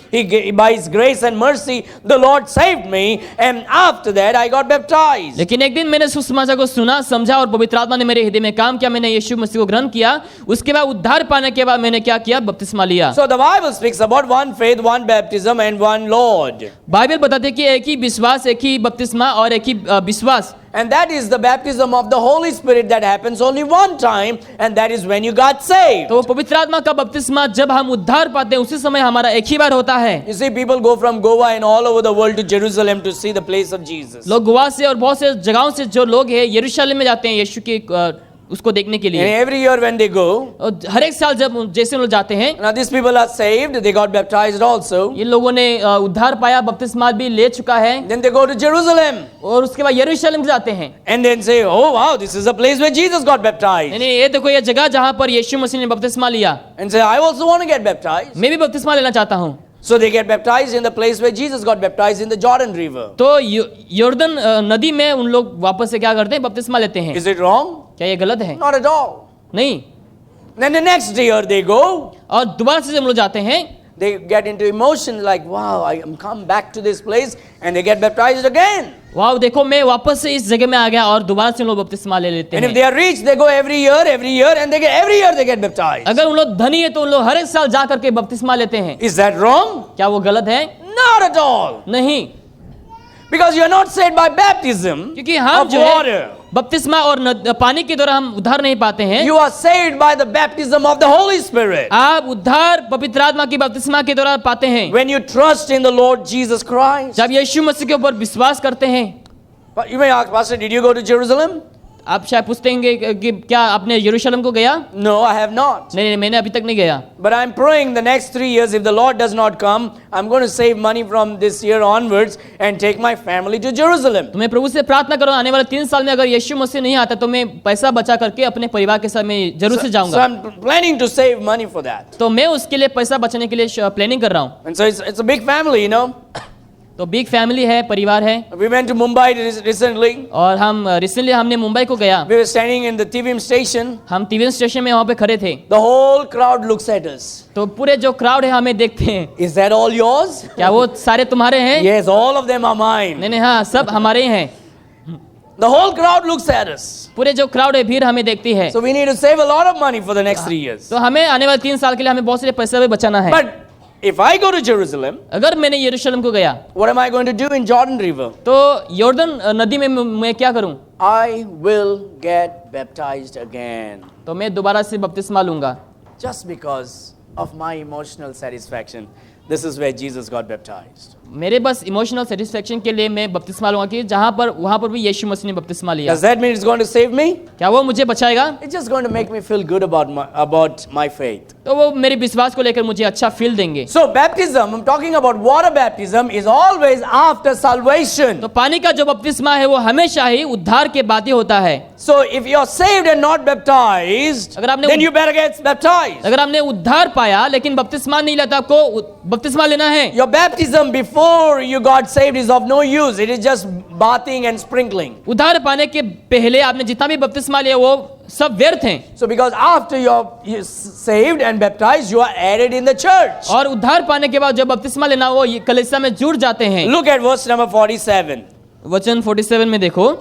Speaker 1: By His grace and mercy, the Lord saved me. And after that I got baptized.
Speaker 2: लेकिन एक दिन मैंने सुसमाचार को सुना, समझा और पवित्र आत्मा ने मेरे हृदय में काम किया। मैंने यीशु मसीह को ग्रहण किया। उसके बाद उद्धार पाने के बाद मैंने क्या किया? बपतिस्मा लिया।
Speaker 1: So the Bible speaks about one faith, one baptism and one Lord.
Speaker 2: Bible बताते हैं कि एक ही विश्वास, एक ही बपतिस्मा और एक ही विश्वास।
Speaker 1: And that is the baptism of the Holy Spirit that happens only one time, and that is when you got saved.
Speaker 2: तो पवित्र आत्मा का बपतिस्मा जब हम उद्धार पाते हैं उसी समय हमारा एक ही बार होता है।
Speaker 1: You see, people go from Goa and all over the world to Jerusalem to see the place of Jesus.
Speaker 2: लोग गोवा से और बहुत से जगहों से जो लोग हैं यरूशलेम में जाते हैं यीशु की उसको देखने के
Speaker 1: And
Speaker 2: लिए।
Speaker 1: every year when they go,
Speaker 2: और हर एक साल जब जैसे लोग जाते हैं,
Speaker 1: now these people are saved, they got baptized also.
Speaker 2: ये लोगों ने उद्धार पाया, बपतिस्मा भी ले चुका है
Speaker 1: Then they go to Jerusalem
Speaker 2: और उसके बाद यरूशलेम जाते हैं।
Speaker 1: and then say, oh wow, this is a place where Jesus got baptized.
Speaker 2: नहीं, ये देखो ये जगह जहाँ पर यीशु मसीह ने बपतिस्मा लिया,
Speaker 1: And say, I also want to get baptized.
Speaker 2: मैं भी बपतिस्मा लेना चाहता हूँ।
Speaker 1: So they get baptized in the place where Jesus got baptized in the Jordan River.
Speaker 2: तो यर्दन नदी में उन लोग वापस से क्या करते हैं? बपतिस्मा लेते हैं।
Speaker 1: Is it wrong?
Speaker 2: क्या ये गलत है?
Speaker 1: Not at all.
Speaker 2: नहीं।
Speaker 1: Then the next year they go,
Speaker 2: और दोबारा से जब लोग जाते हैं,
Speaker 1: they get into emotion like, wow, I am come back to this place, and they get baptized again.
Speaker 2: वाह देखो मैं वापस से इस जगह में आ गया, और दोबारा से लोग बपतिस्मा ले लेते
Speaker 1: And if
Speaker 2: हैं।
Speaker 1: they are rich, they go every year, and every year they get baptized.
Speaker 2: अगर उन लोग धनी है तो उन लोग हर एक साल जा करके बपतिस्मा लेते हैं।
Speaker 1: Is that wrong?
Speaker 2: क्या वो गलत है?
Speaker 1: Not at all.
Speaker 2: नहीं,
Speaker 1: Because you are not saved by baptism
Speaker 2: क्योंकि हम
Speaker 1: of
Speaker 2: जो है
Speaker 1: water.
Speaker 2: बपतिस्मा और पानी के द्वारा हम उद्धार नहीं पाते हैं।
Speaker 1: You are saved by the baptism of the Holy Spirit.
Speaker 2: आप उद्धार पवित्र आत्मा की बपतिस्मा के द्वारा पाते हैं।
Speaker 1: When you trust in the Lord Jesus Christ.
Speaker 2: जब यीशु मसीह के ऊपर विश्वास करते हैं।
Speaker 1: But you may ask, Pastor, did you go to Jerusalem?
Speaker 2: आप शायद पूछते हैं कि क्या आपने यरूशलेम को गया?
Speaker 1: No, I have not.
Speaker 2: नहीं, मैंने अभी तक नहीं गया।
Speaker 1: But I'm praying the next 3 years, if the Lord does not come, I'm going to save money from this year onwards and take my family to Jerusalem.
Speaker 2: तो मैं प्रभु से प्रार्थना करूँ आने वाले 3 साल में अगर यीशु मसीह नहीं आता तो मैं पैसा बचा करके अपने परिवार के साथ मैं जरूर से
Speaker 1: So
Speaker 2: जाऊंगा।
Speaker 1: I'm planning to save money for that.
Speaker 2: तो मैं उसके लिए पैसा बचाने के लिए प्लानिंग कर रहा हूँ।
Speaker 1: And so it's a big family, you know.
Speaker 2: तो बिग फैमिली है, परिवार है।
Speaker 1: We went to Mumbai recently.
Speaker 2: और हम रिसेंटली हमने मुंबई को गया।
Speaker 1: We were standing in the TVM station.
Speaker 2: हम टीवी स्टेशन में वहाँ पे खड़े थे।
Speaker 1: The whole crowd looks at us.
Speaker 2: तो पूरे जो क्राउड है हमें देखते हैं।
Speaker 1: Is that all yours?
Speaker 2: क्या वो सारे तुम्हारे हैं?
Speaker 1: Yes, all of them are mine.
Speaker 2: नहीं, हाँ, सब हमारे ही हैं।
Speaker 1: The whole crowd looks at us.
Speaker 2: पूरे जो क्राउड है भीड़ हमें देखती है।
Speaker 1: So we need to save a lot of money for the next 3 years.
Speaker 2: तो हमें आने वाले 3 साल के लिए हमें बहुत सारे पैसा भी बचाना है।
Speaker 1: But if I go to Jerusalem,
Speaker 2: अगर मैंने यरूशलेम को गया
Speaker 1: what am I going to do in Jordan River?
Speaker 2: तो यॉर्दन नदी में मैं क्या करूं?
Speaker 1: I will get baptized again.
Speaker 2: तो मैं दोबारा से बपतिस्मा लूंगा।
Speaker 1: Just because of my emotional satisfaction. This is where Jesus got baptized.
Speaker 2: मेरे बस इमोशनल सेटिस्फेक्शन के लिए मैं बपतिस्मा लूंगा कि जहां पर वहां पर भी यीशु मसीह ने बपतिस्मा लिया।
Speaker 1: Does that mean it's going to save me?
Speaker 2: क्या वो मुझे बचाएगा?
Speaker 1: It's just going to make me feel good about my faith.
Speaker 2: तो वो मेरे विश्वास को लेकर मुझे अच्छा फील देंगे।
Speaker 1: So baptism, I'm talking about water baptism, is always after salvation.
Speaker 2: तो पानी का जो बपतिस्मा है वो हमेशा ही उद्धार के बाद ही होता है।
Speaker 1: So if you're saved and not baptized,
Speaker 2: अगर आपने
Speaker 1: then you better get baptized.
Speaker 2: अगर आपने उद्धार पाया लेकिन बपतिस्मा नहीं लेता, आपको बपतिस्मा लेना है।
Speaker 1: Your baptism before you got saved is of no use. It is just bathing and sprinkling.
Speaker 2: उद्धार पाने के पहले आपने जितना भी बपतिस्मा लिया वो सब व्यर्थ हैं।
Speaker 1: So because after you're saved and baptized, you are added in the church.
Speaker 2: और उद्धार पाने के बाद जब बपतिस्मा लेना वो कलीसिया में जुड़ जाते हैं।
Speaker 1: Look at verse number 47.
Speaker 2: वचन 47 में देखो।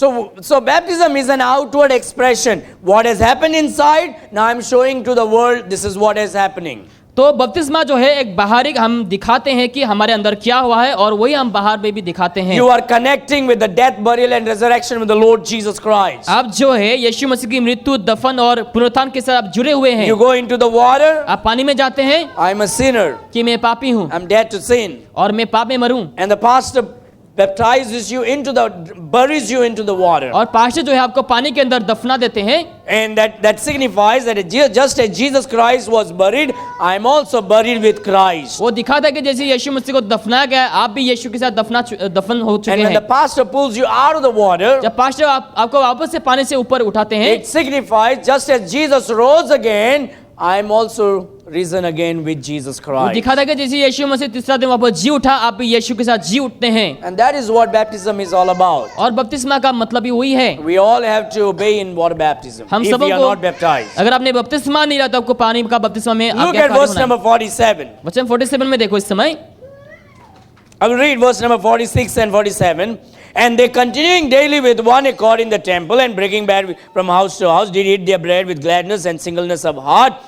Speaker 1: So baptism is an outward expression. What has happened inside, now I'm showing to the world, this is what is happening.
Speaker 2: तो बपतिस्मा जो है एक बाहरी हम दिखाते हैं कि हमारे अंदर क्या हुआ है और वही हम बाहर में भी दिखाते हैं।
Speaker 1: You are connecting with the death, burial and resurrection with the Lord Jesus Christ.
Speaker 2: आप जो है यीशु मसीह की मृत्यु, दफन और पुनरुत्थान के साथ आप जुड़े हुए हैं।
Speaker 1: You go into the water,
Speaker 2: आप पानी में जाते हैं
Speaker 1: I'm a sinner,
Speaker 2: कि मैं पापी हूँ
Speaker 1: I'm dead to sin.
Speaker 2: और मैं पाप में मरूं,
Speaker 1: And the pastor baptizes you buries you into the water.
Speaker 2: और पास्टर जो है आपको पानी के अंदर दफना देते हैं।
Speaker 1: And that signifies that just as Jesus Christ was buried, I am also buried with Christ.
Speaker 2: वो दिखाता है कि जैसे यीशु मसीह को दफनाया गया, आप भी यीशु के साथ दफन हो चुके
Speaker 1: And when
Speaker 2: हैं।
Speaker 1: the pastor pulls you out of the water,
Speaker 2: जब पास्टर आपको वापस से पानी से ऊपर उठाते हैं,
Speaker 1: it signifies just as Jesus rose again, I am also risen again with Jesus
Speaker 2: वो
Speaker 1: Christ.
Speaker 2: दिखाता है कि जैसे यीशु मसीह तीसरा दिन वापस जी उठा, आप भी यीशु के साथ जी उठते हैं।
Speaker 1: And that is what baptism is all about.
Speaker 2: और बपतिस्मा का मतलब ही वही है।
Speaker 1: We all have to obey in water baptism
Speaker 2: हम
Speaker 1: if
Speaker 2: सबों
Speaker 1: we are
Speaker 2: को,
Speaker 1: not baptized.
Speaker 2: अगर आपने बपतिस्मा नहीं लिया तो आपको पानी का बपतिस्मा में
Speaker 1: Look at verse number 47.
Speaker 2: वचन 47 में देखो इस समय।
Speaker 1: I will read verse number 46 and 47. And they continuing daily with one accord in the temple and breaking bread from house to house, did eat their bread with gladness and singleness of heart,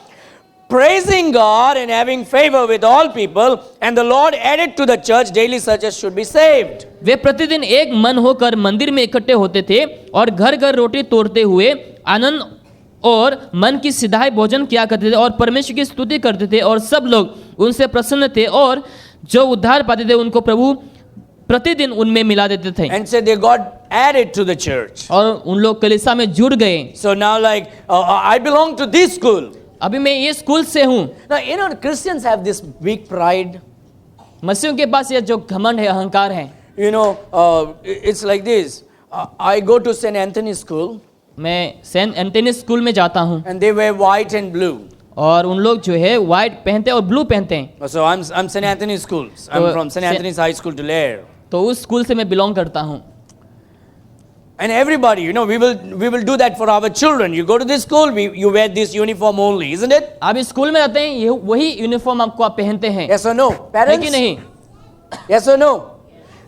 Speaker 1: praising God and having favor with all people. And the Lord added to the church daily such as should be saved.
Speaker 2: वे प्रतिदिन एक मन होकर मंदिर में इकट्ठे होते थे और घर घर रोटी तोड़ते हुए आनंद और मन की सिधाई भोजन किया करते थे और परमेश्वर की स्तुति करते थे, और सब लोग उनसे प्रसन्न थे और जो उद्धार पाते थे उनको प्रभु प्रतिदिन उनमें मिला देते थे।
Speaker 1: And so they got added to the church.
Speaker 2: और उन लोग कलीसिया में जुड़ गए।
Speaker 1: So now like, I belong to this school.
Speaker 2: अभी मैं ये स्कूल से हूँ।
Speaker 1: Now, you know, Christians have this big pride.
Speaker 2: मसीहों के पास ये जो घमंड है, अहंकार है।
Speaker 1: You know, it's like this. I go to St. Anthony School.
Speaker 2: मैं सेंट एंथनी स्कूल में जाता हूँ
Speaker 1: And they wear white and blue.
Speaker 2: और उन लोग जो है व्हाइट पहनते हैं और ब्लू पहनते हैं।
Speaker 1: So I'm St. Anthony School. I'm from St. Anthony's High School, Tulare.
Speaker 2: तो उस स्कूल से मैं बिलोंग करता हूँ।
Speaker 1: And everybody, you know, we will do that for our children. You go to this school, you wear this uniform only, isn't it?
Speaker 2: आप इस school में जाते हैं, ये वही यूनिफॉर्म आपको आप पहनते हैं।
Speaker 1: Yes or no?
Speaker 2: है
Speaker 1: Parents?
Speaker 2: कि नहीं?
Speaker 1: Yes or no?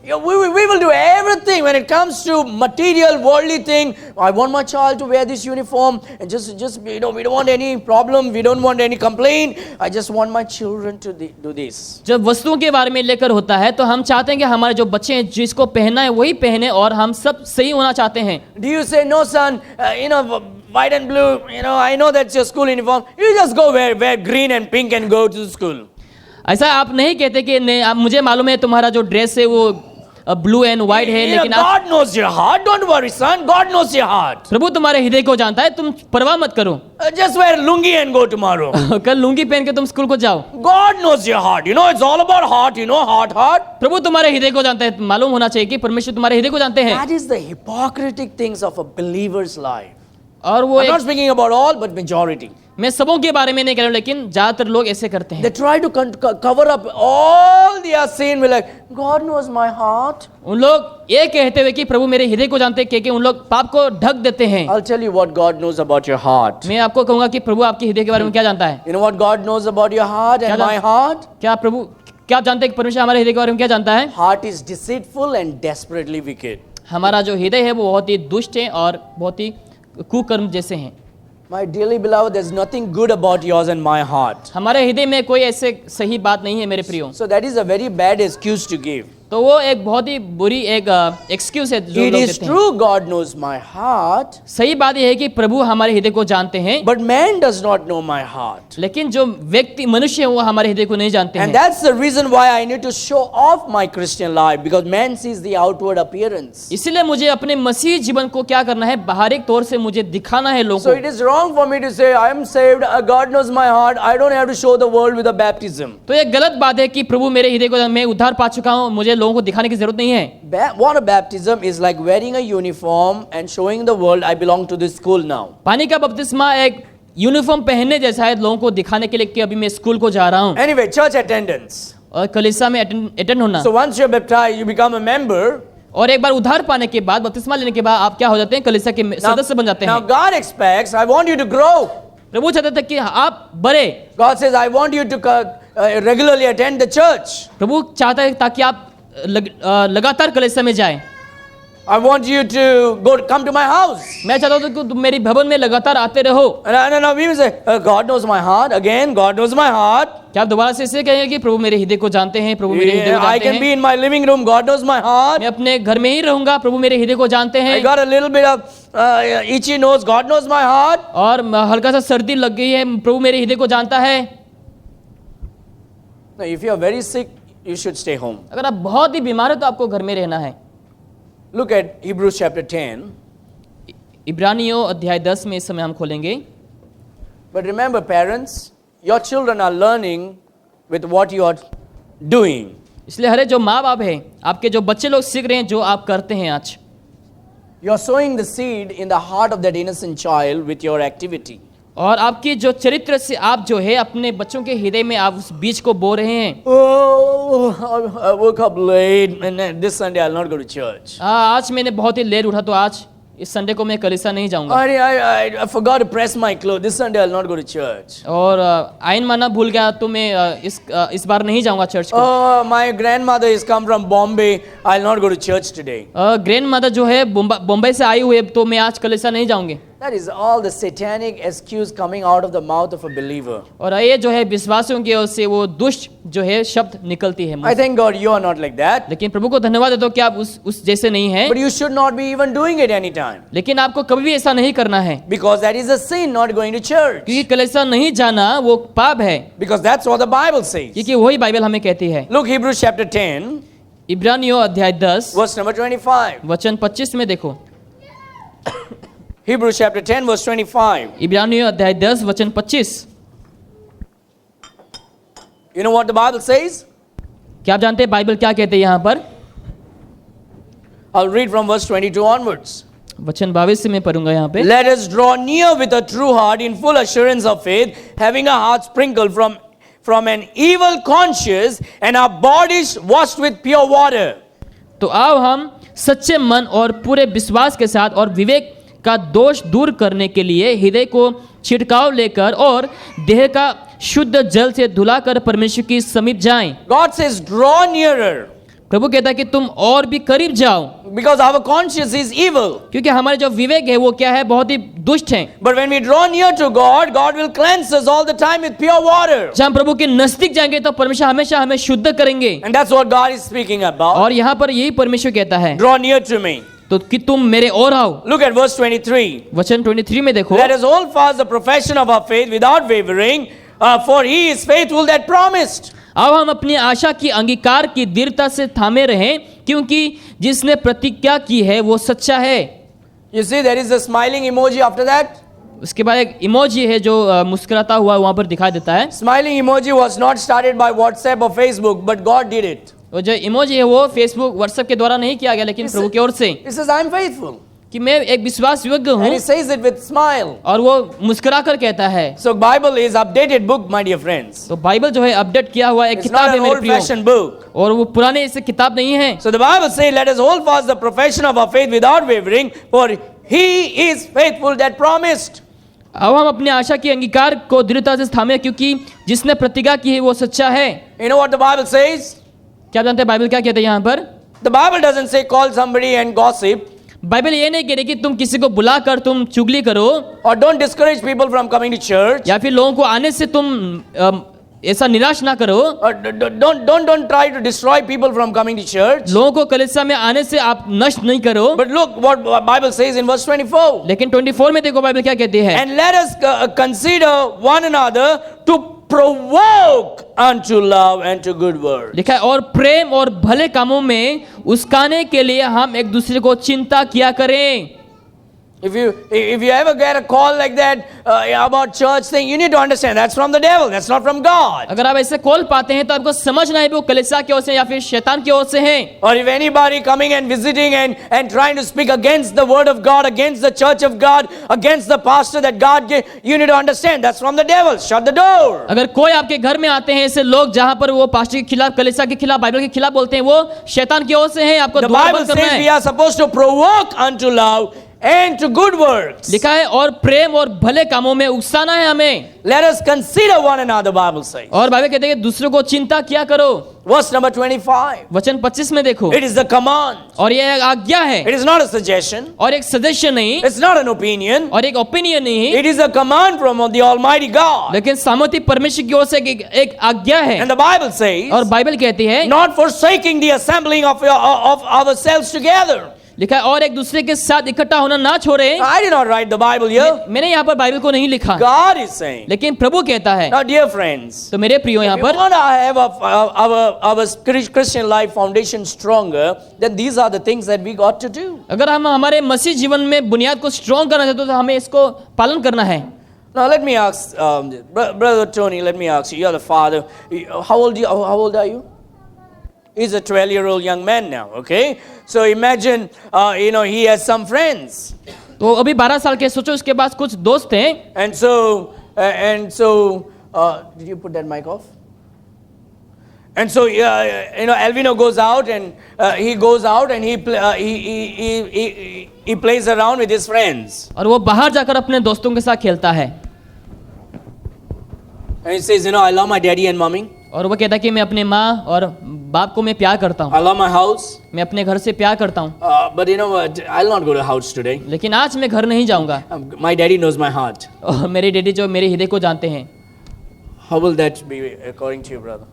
Speaker 1: Yeah, we will do everything when it comes to material, worldly thing. I want my child to wear this uniform, and just you know, we don't want any problem, we don't want any complaint. I just want my children to do this.
Speaker 2: जब वस्तुओं के बारे में लेकर होता है तो हम चाहते हैं कि हमारे जो बच्चे हैं जिसको पहनना है वही पहने और हम सब सही होना चाहते हैं।
Speaker 1: Do you say no, son? You know, white and blue. You know, I know that's your school uniform. You just go wear green and pink and go to the school.
Speaker 2: ऐसा आप नहीं कहते कि नहीं, आप मुझे मालूम है तुम्हारा जो ड्रेस है वो ब्लू एंड व्हाइट है, लेकिन
Speaker 1: God knows your heart. Don't worry, son. God knows your heart.
Speaker 2: प्रभु तुम्हारे हृदय को जानता है, तुम परवाह मत करो।
Speaker 1: Just wear lungi and go tomorrow.
Speaker 2: कल लुंगी पहन के तुम स्कूल को जाओ।
Speaker 1: God knows your heart. You know, it's all about heart. You know, heart.
Speaker 2: प्रभु तुम्हारे हृदय को जानता है, मालूम होना चाहिए कि परमेश्वर तुम्हारे हृदय को जानते हैं।
Speaker 1: That is the hypocritic things of a believer's life.
Speaker 2: और वो
Speaker 1: I'm not speaking about all, but majority.
Speaker 2: मैं सबों के बारे में नहीं कह रहा हूँ, लेकिन ज्यादातर लोग ऐसे करते हैं।
Speaker 1: They try to cover up all their sin with like, God knows my heart.
Speaker 2: उन लोग ये कहते हुए कि प्रभु मेरे हृदय को जानते हैं, क्योंकि उन लोग पाप को ढक देते हैं।
Speaker 1: I'll tell you what God knows about your heart.
Speaker 2: मैं आपको कहूंगा कि प्रभु आपके हृदय के बारे में क्या जानता है।
Speaker 1: You know what God knows about your heart and my heart?
Speaker 2: क्या प्रभु क्या आप जानते हैं कि परमेश्वर हमारे हृदय के बारे में क्या जानता है?
Speaker 1: Heart is deceitful and desperately wicked.
Speaker 2: हमारा जो हृदय है वो बहुत ही दुष्ट है और बहुत ही कुकर्म जैसे हैं।
Speaker 1: My dearly beloved, there's nothing good about yours and my heart.
Speaker 2: हमारे हृदय में कोई ऐसे सही बात नहीं है मेरे प्रियो।
Speaker 1: So that is a very bad excuse to give.
Speaker 2: तो वो एक बहुत ही बुरी एक एक्सक्यूज है जो
Speaker 1: It
Speaker 2: लोग
Speaker 1: is
Speaker 2: देते हैं।
Speaker 1: true God knows my heart,
Speaker 2: सही बात यह है कि प्रभु हमारे हृदय को जानते हैं,
Speaker 1: but man does not know my heart.
Speaker 2: लेकिन जो व्यक्ति मनुष्य है वो हमारे हृदय को नहीं जानते
Speaker 1: And
Speaker 2: हैं।
Speaker 1: that's the reason why I need to show off my Christian life, because man sees the outward appearance.
Speaker 2: इसीलिए मुझे अपने मसीह जीवन को क्या करना है, बाहरी तौर से मुझे दिखाना है लोगों
Speaker 1: So
Speaker 2: को।
Speaker 1: it is wrong for me to say I am saved, God knows my heart, I don't have to show the world with a baptism.
Speaker 2: तो ये गलत बात है कि प्रभु मेरे हृदय को मैं उद्धार पा चुका हूँ, मुझे लोगों को दिखाने की जरूरत नहीं है।
Speaker 1: Water baptism is like wearing a uniform and showing the world I belong to this school now.
Speaker 2: पानी का बपतिस्मा एक यूनिफॉर्म पहनने जैसा है, लोगों को दिखाने के लिए कि अभी मैं स्कूल को जा रहा हूँ।
Speaker 1: Anyway, church attendance.
Speaker 2: और कलीसिया में अटेंड होना।
Speaker 1: So once you're baptized, you become a member.
Speaker 2: और एक बार उद्धार पाने के बाद, बपतिस्मा लेने के बाद आप क्या हो जाते हैं, कलीसिया के सदस्य बन जाते
Speaker 1: Now
Speaker 2: हैं।
Speaker 1: God expects, I want you to grow.
Speaker 2: प्रभु चाहते थे कि आप बढ़े।
Speaker 1: God says, I want you to regularly attend the church.
Speaker 2: प्रभु चाहता है ताकि आप लगातार कलीसिया में जाएं।
Speaker 1: I want you to come to my house.
Speaker 2: मैं चाहता हूँ कि तुम मेरी भवन में लगातार आते रहो।
Speaker 1: And we will say, God knows my heart. Again, God knows my heart.
Speaker 2: क्या आप दोबारा से इसे कहेंगे कि प्रभु मेरे हृदय को जानते हैं, प्रभु मेरे हृदय को
Speaker 1: I
Speaker 2: जानते
Speaker 1: can
Speaker 2: हैं।
Speaker 1: be in my living room. God knows my heart.
Speaker 2: मैं अपने घर में ही रहूंगा, प्रभु मेरे हृदय को जानते
Speaker 1: I
Speaker 2: हैं।
Speaker 1: got a little bit of itchy nose. God knows my heart.
Speaker 2: और हल्का सा सर्दी लग गई है, प्रभु मेरे हृदय को जानता है।
Speaker 1: No, if you are very sick, you should stay home.
Speaker 2: अगर आप बहुत ही बीमार हो तो आपको घर में रहना है।
Speaker 1: Look at Hebrews chapter 10.
Speaker 2: इब्रानियों अध्याय 10 में इस समय हम खोलेंगे।
Speaker 1: But remember, parents, your children are learning with what you are doing.
Speaker 2: इसलिए हरे जो माँ बाप हैं, आपके जो बच्चे लोग सीख रहे हैं जो आप करते हैं आज।
Speaker 1: You are sowing the seed in the heart of that innocent child with your activity.
Speaker 2: और आपकी जो चरित्र से आप जो है अपने बच्चों के हृदय में आप उस बीज को बो रहे हैं।
Speaker 1: Oh, I woke up late and this Sunday I'll not go to church.
Speaker 2: आज मैंने बहुत ही लेट उठा तो आज इस संडे को मैं कलीसिया नहीं जाऊंगा।
Speaker 1: I forgot to press my clothes. This Sunday I'll not go to church.
Speaker 2: और आइन माना भूल गया तो मैं इस बार नहीं जाऊंगा चर्च को।
Speaker 1: Oh, my grandmother is come from Bombay. I'll not go to church today.
Speaker 2: Grand mother जो है बॉम्बे से आई हुई है तो मैं आज कलीसिया नहीं जाऊंगी।
Speaker 1: That is all the satanic excuse coming out of the mouth of a believer.
Speaker 2: और ये जो है विश्वासियों की ओर से वो दुष्ट जो है शब्द निकलती है।
Speaker 1: I thank God you are not like that.
Speaker 2: लेकिन प्रभु को धन्यवाद देता हूं कि आप उस जैसे नहीं हैं।
Speaker 1: But you should not be even doing it anytime.
Speaker 2: लेकिन आपको कभी भी ऐसा नहीं करना है,
Speaker 1: Because that is a sin, not going to church.
Speaker 2: क्योंकि कलीसिया नहीं जाना वो पाप है,
Speaker 1: Because that's what the Bible says.
Speaker 2: क्योंकि वही बाइबल हमें कहती है।
Speaker 1: Look, Hebrews chapter 10,
Speaker 2: इब्रानियों अध्याय 10
Speaker 1: verse number 25.
Speaker 2: वचन 25 में देखो।
Speaker 1: Hebrews chapter 10, verse 25.
Speaker 2: इब्रानियों अध्याय 10 वचन 25।
Speaker 1: You know what the Bible says?
Speaker 2: क्या आप जानते हैं बाइबल क्या कहते हैं यहाँ पर?
Speaker 1: I'll read from verse 22 onwards.
Speaker 2: वचन 22 से मैं पढ़ूंगा यहाँ पे।
Speaker 1: Let us draw near with a true heart in full assurance of faith, having our hearts sprinkled from an evil conscience and our bodies washed with pure water.
Speaker 2: तो आओ हम सच्चे मन और पूरे विश्वास के साथ और विवेक का दोष दूर करने के लिए हृदय को छिड़काव लेकर और देह का शुद्ध जल से धुलाकर परमेश्वर की समीप जाएं।
Speaker 1: God says, draw nearer.
Speaker 2: प्रभु कहता है कि तुम और भी करीब जाओ,
Speaker 1: Because our conscience is evil.
Speaker 2: क्योंकि हमारे जो विवेक है वो क्या है, बहुत ही दुष्ट है।
Speaker 1: But when we draw near to God, God will cleanse us all the time with pure water.
Speaker 2: जब हम प्रभु के नजदीक जाएंगे तो परमेश्वर हमेशा हमें शुद्ध करेंगे।
Speaker 1: And that's what God is speaking about.
Speaker 2: और यहाँ पर यही परमेश्वर कहता है,
Speaker 1: Draw near to me.
Speaker 2: तो कि तुम मेरे और आओ।
Speaker 1: Look at verse 23.
Speaker 2: वचन 23 में देखो।
Speaker 1: Let us hold fast the profession of our faith without wavering, for he is faithful that promised.
Speaker 2: अब हम अपनी आशा की अंगीकार की दृढ़ता से थामे रहें, क्योंकि जिसने प्रतिज्ञा की है वो सच्चा है।
Speaker 1: You see, there is a smiling emoji after that.
Speaker 2: उसके बाद एक इमोजी है जो मुस्कुराता हुआ वहां पर दिखाई देता है।
Speaker 1: Smiling emoji was not started by WhatsApp or Facebook, but God did it.
Speaker 2: वो जो इमोजी है वो फेसबुक व्हाट्सएप के द्वारा नहीं किया गया, लेकिन प्रभु की ओर से
Speaker 1: He says, I'm faithful.
Speaker 2: कि मैं एक विश्वास योग्य
Speaker 1: And
Speaker 2: हूँ,
Speaker 1: he says it with smile.
Speaker 2: और वो मुस्कुरा कर कहता है।
Speaker 1: So Bible is updated book, my dear friends.
Speaker 2: तो बाइबल जो है अपडेट किया हुआ एक
Speaker 1: It's
Speaker 2: किताब
Speaker 1: not
Speaker 2: है
Speaker 1: an
Speaker 2: मेरे
Speaker 1: old
Speaker 2: प्रियो,
Speaker 1: fashioned book.
Speaker 2: और वो पुराने ऐसे किताब नहीं है।
Speaker 1: So the Bible says, let us hold fast the profession of our faith without wavering, for he is faithful that promised.
Speaker 2: अब हम अपनी आशा की अंगीकार को दृढ़ता से थामे, क्योंकि जिसने प्रतिज्ञा की है वो सच्चा है।
Speaker 1: You know what the Bible says?
Speaker 2: क्या जानते हैं बाइबल क्या कहते हैं यहाँ पर?
Speaker 1: The Bible doesn't say call somebody and gossip,
Speaker 2: Bible ये नहीं कह रही कि तुम किसी को बुलाकर तुम चुगली करो,
Speaker 1: or don't discourage people from coming to church,
Speaker 2: या फिर लोगों को आने से तुम ऐसा निराश ना करो,
Speaker 1: or don't try to destroy people from coming to church.
Speaker 2: लोगों को कलीसिया में आने से आप नष्ट नहीं करो।
Speaker 1: But look what Bible says in verse 24.
Speaker 2: लेकिन 24 में देखो बाइबल क्या कहती है।
Speaker 1: And let us consider one another to provoke unto love and to good works.
Speaker 2: लिखा है, और प्रेम और भले कामों में उस्काने के लिए हम एक दूसरे को चिंता किया करें।
Speaker 1: If you ever get a call like that about church thing, you need to understand that's from the devil, that's not from God.
Speaker 2: अगर आप ऐसे कॉल पाते हैं तो आपको समझना है वो कलीसिया की ओर से या फिर शैतान की ओर से है।
Speaker 1: Or if anybody coming and visiting and trying to speak against the word of God, against the church of God, against the pastor that God gave, you need to understand that's from the devil. Shut the door.
Speaker 2: अगर कोई आपके घर में आते हैं ऐसे लोग जहां पर वो पास्टर के खिलाफ, कलीसिया के खिलाफ, बाइबल के खिलाफ बोलते हैं, वो शैतान की ओर से है। आपको
Speaker 1: The
Speaker 2: द्वार
Speaker 1: Bible
Speaker 2: बंद करना
Speaker 1: says we
Speaker 2: है।
Speaker 1: are supposed to provoke unto love and to good works.
Speaker 2: लिखा है और प्रेम और भले कामों में उकसाना है हमें।
Speaker 1: Let us consider one another, Bible says.
Speaker 2: और बाइबल कहते हैं कि दूसरों को चिंता किया करो।
Speaker 1: Verse number 25.
Speaker 2: वचन 25 में देखो,
Speaker 1: It is the command.
Speaker 2: और ये एक आज्ञा है
Speaker 1: It is not a suggestion.
Speaker 2: और एक सजेशन नहीं
Speaker 1: It's not an opinion.
Speaker 2: और एक ओपिनियन नहीं,
Speaker 1: It is a command from the Almighty God.
Speaker 2: लेकिन सामर्थ्य परमेश्वर की ओर से एक आज्ञा है।
Speaker 1: And the Bible says,
Speaker 2: और बाइबल कहती है
Speaker 1: not forsaking the assembling of ourselves together.
Speaker 2: लिखा है और एक दूसरे के साथ इकट्ठा होना ना छोड़े।
Speaker 1: I did not write the Bible here.
Speaker 2: मैंने यहाँ पर बाइबल को नहीं लिखा,
Speaker 1: God is saying.
Speaker 2: लेकिन प्रभु कहता है।
Speaker 1: Now, dear friends,
Speaker 2: तो मेरे प्रियो यहाँ
Speaker 1: if we
Speaker 2: पर
Speaker 1: want to have our Christian life foundation stronger, then these are the things that we got to do.
Speaker 2: अगर हम हमारे मसीह जीवन में बुनियाद को स्ट्रॉन्ग करना चाहते हो तो हमें इसको पालन करना है।
Speaker 1: Now, let me ask, Brother Tony, let me ask you, you're the father. How old are you? He's a 12-year-old young man now, okay? So imagine, he has some friends.
Speaker 2: तो अभी 12 साल के, सोचो उसके पास कुछ दोस्त हैं।
Speaker 1: And so, did you put that mic off? And so, Alvino goes out and he plays around with his friends.
Speaker 2: और वो बाहर जाकर अपने दोस्तों के साथ खेलता है।
Speaker 1: And he says, I love my daddy and mommy.
Speaker 2: और वो कहता है कि मैं अपने माँ और बाप को मैं प्यार करता हूँ,
Speaker 1: I love my house.
Speaker 2: मैं अपने घर से प्यार करता हूँ,
Speaker 1: But you know what? I'll not go to house today.
Speaker 2: लेकिन आज मैं घर नहीं जाऊँगा।
Speaker 1: My daddy knows my heart.
Speaker 2: और मेरे डैडी जो मेरे हृदय को जानते हैं।
Speaker 1: How will that be according to you, brother?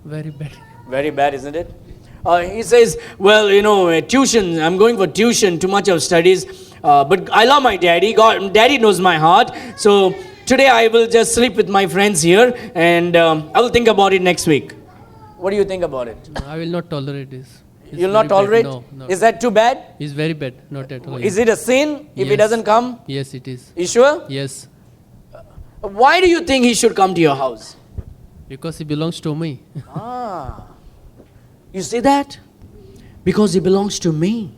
Speaker 3: Very bad.
Speaker 1: Very bad, isn't it? He says, well, tuition, I'm going for tuition, too much of studies, but I love my daddy. Daddy knows my heart. So today I will just sleep with my friends here and I will think about it next week. What do you think about it?
Speaker 3: No, I will not tolerate this. It's
Speaker 1: You'll not
Speaker 3: very bad.
Speaker 1: tolerate?
Speaker 3: No.
Speaker 1: Is that too bad?
Speaker 3: It's very bad. Not at all.
Speaker 1: Is it a sin if he
Speaker 3: Yes.
Speaker 1: doesn't come?
Speaker 3: Yes, it is.
Speaker 1: You sure?
Speaker 3: Yes.
Speaker 1: Why do you think he should come to your house?
Speaker 3: Because he belongs to me.
Speaker 1: You see that? Because he belongs to me.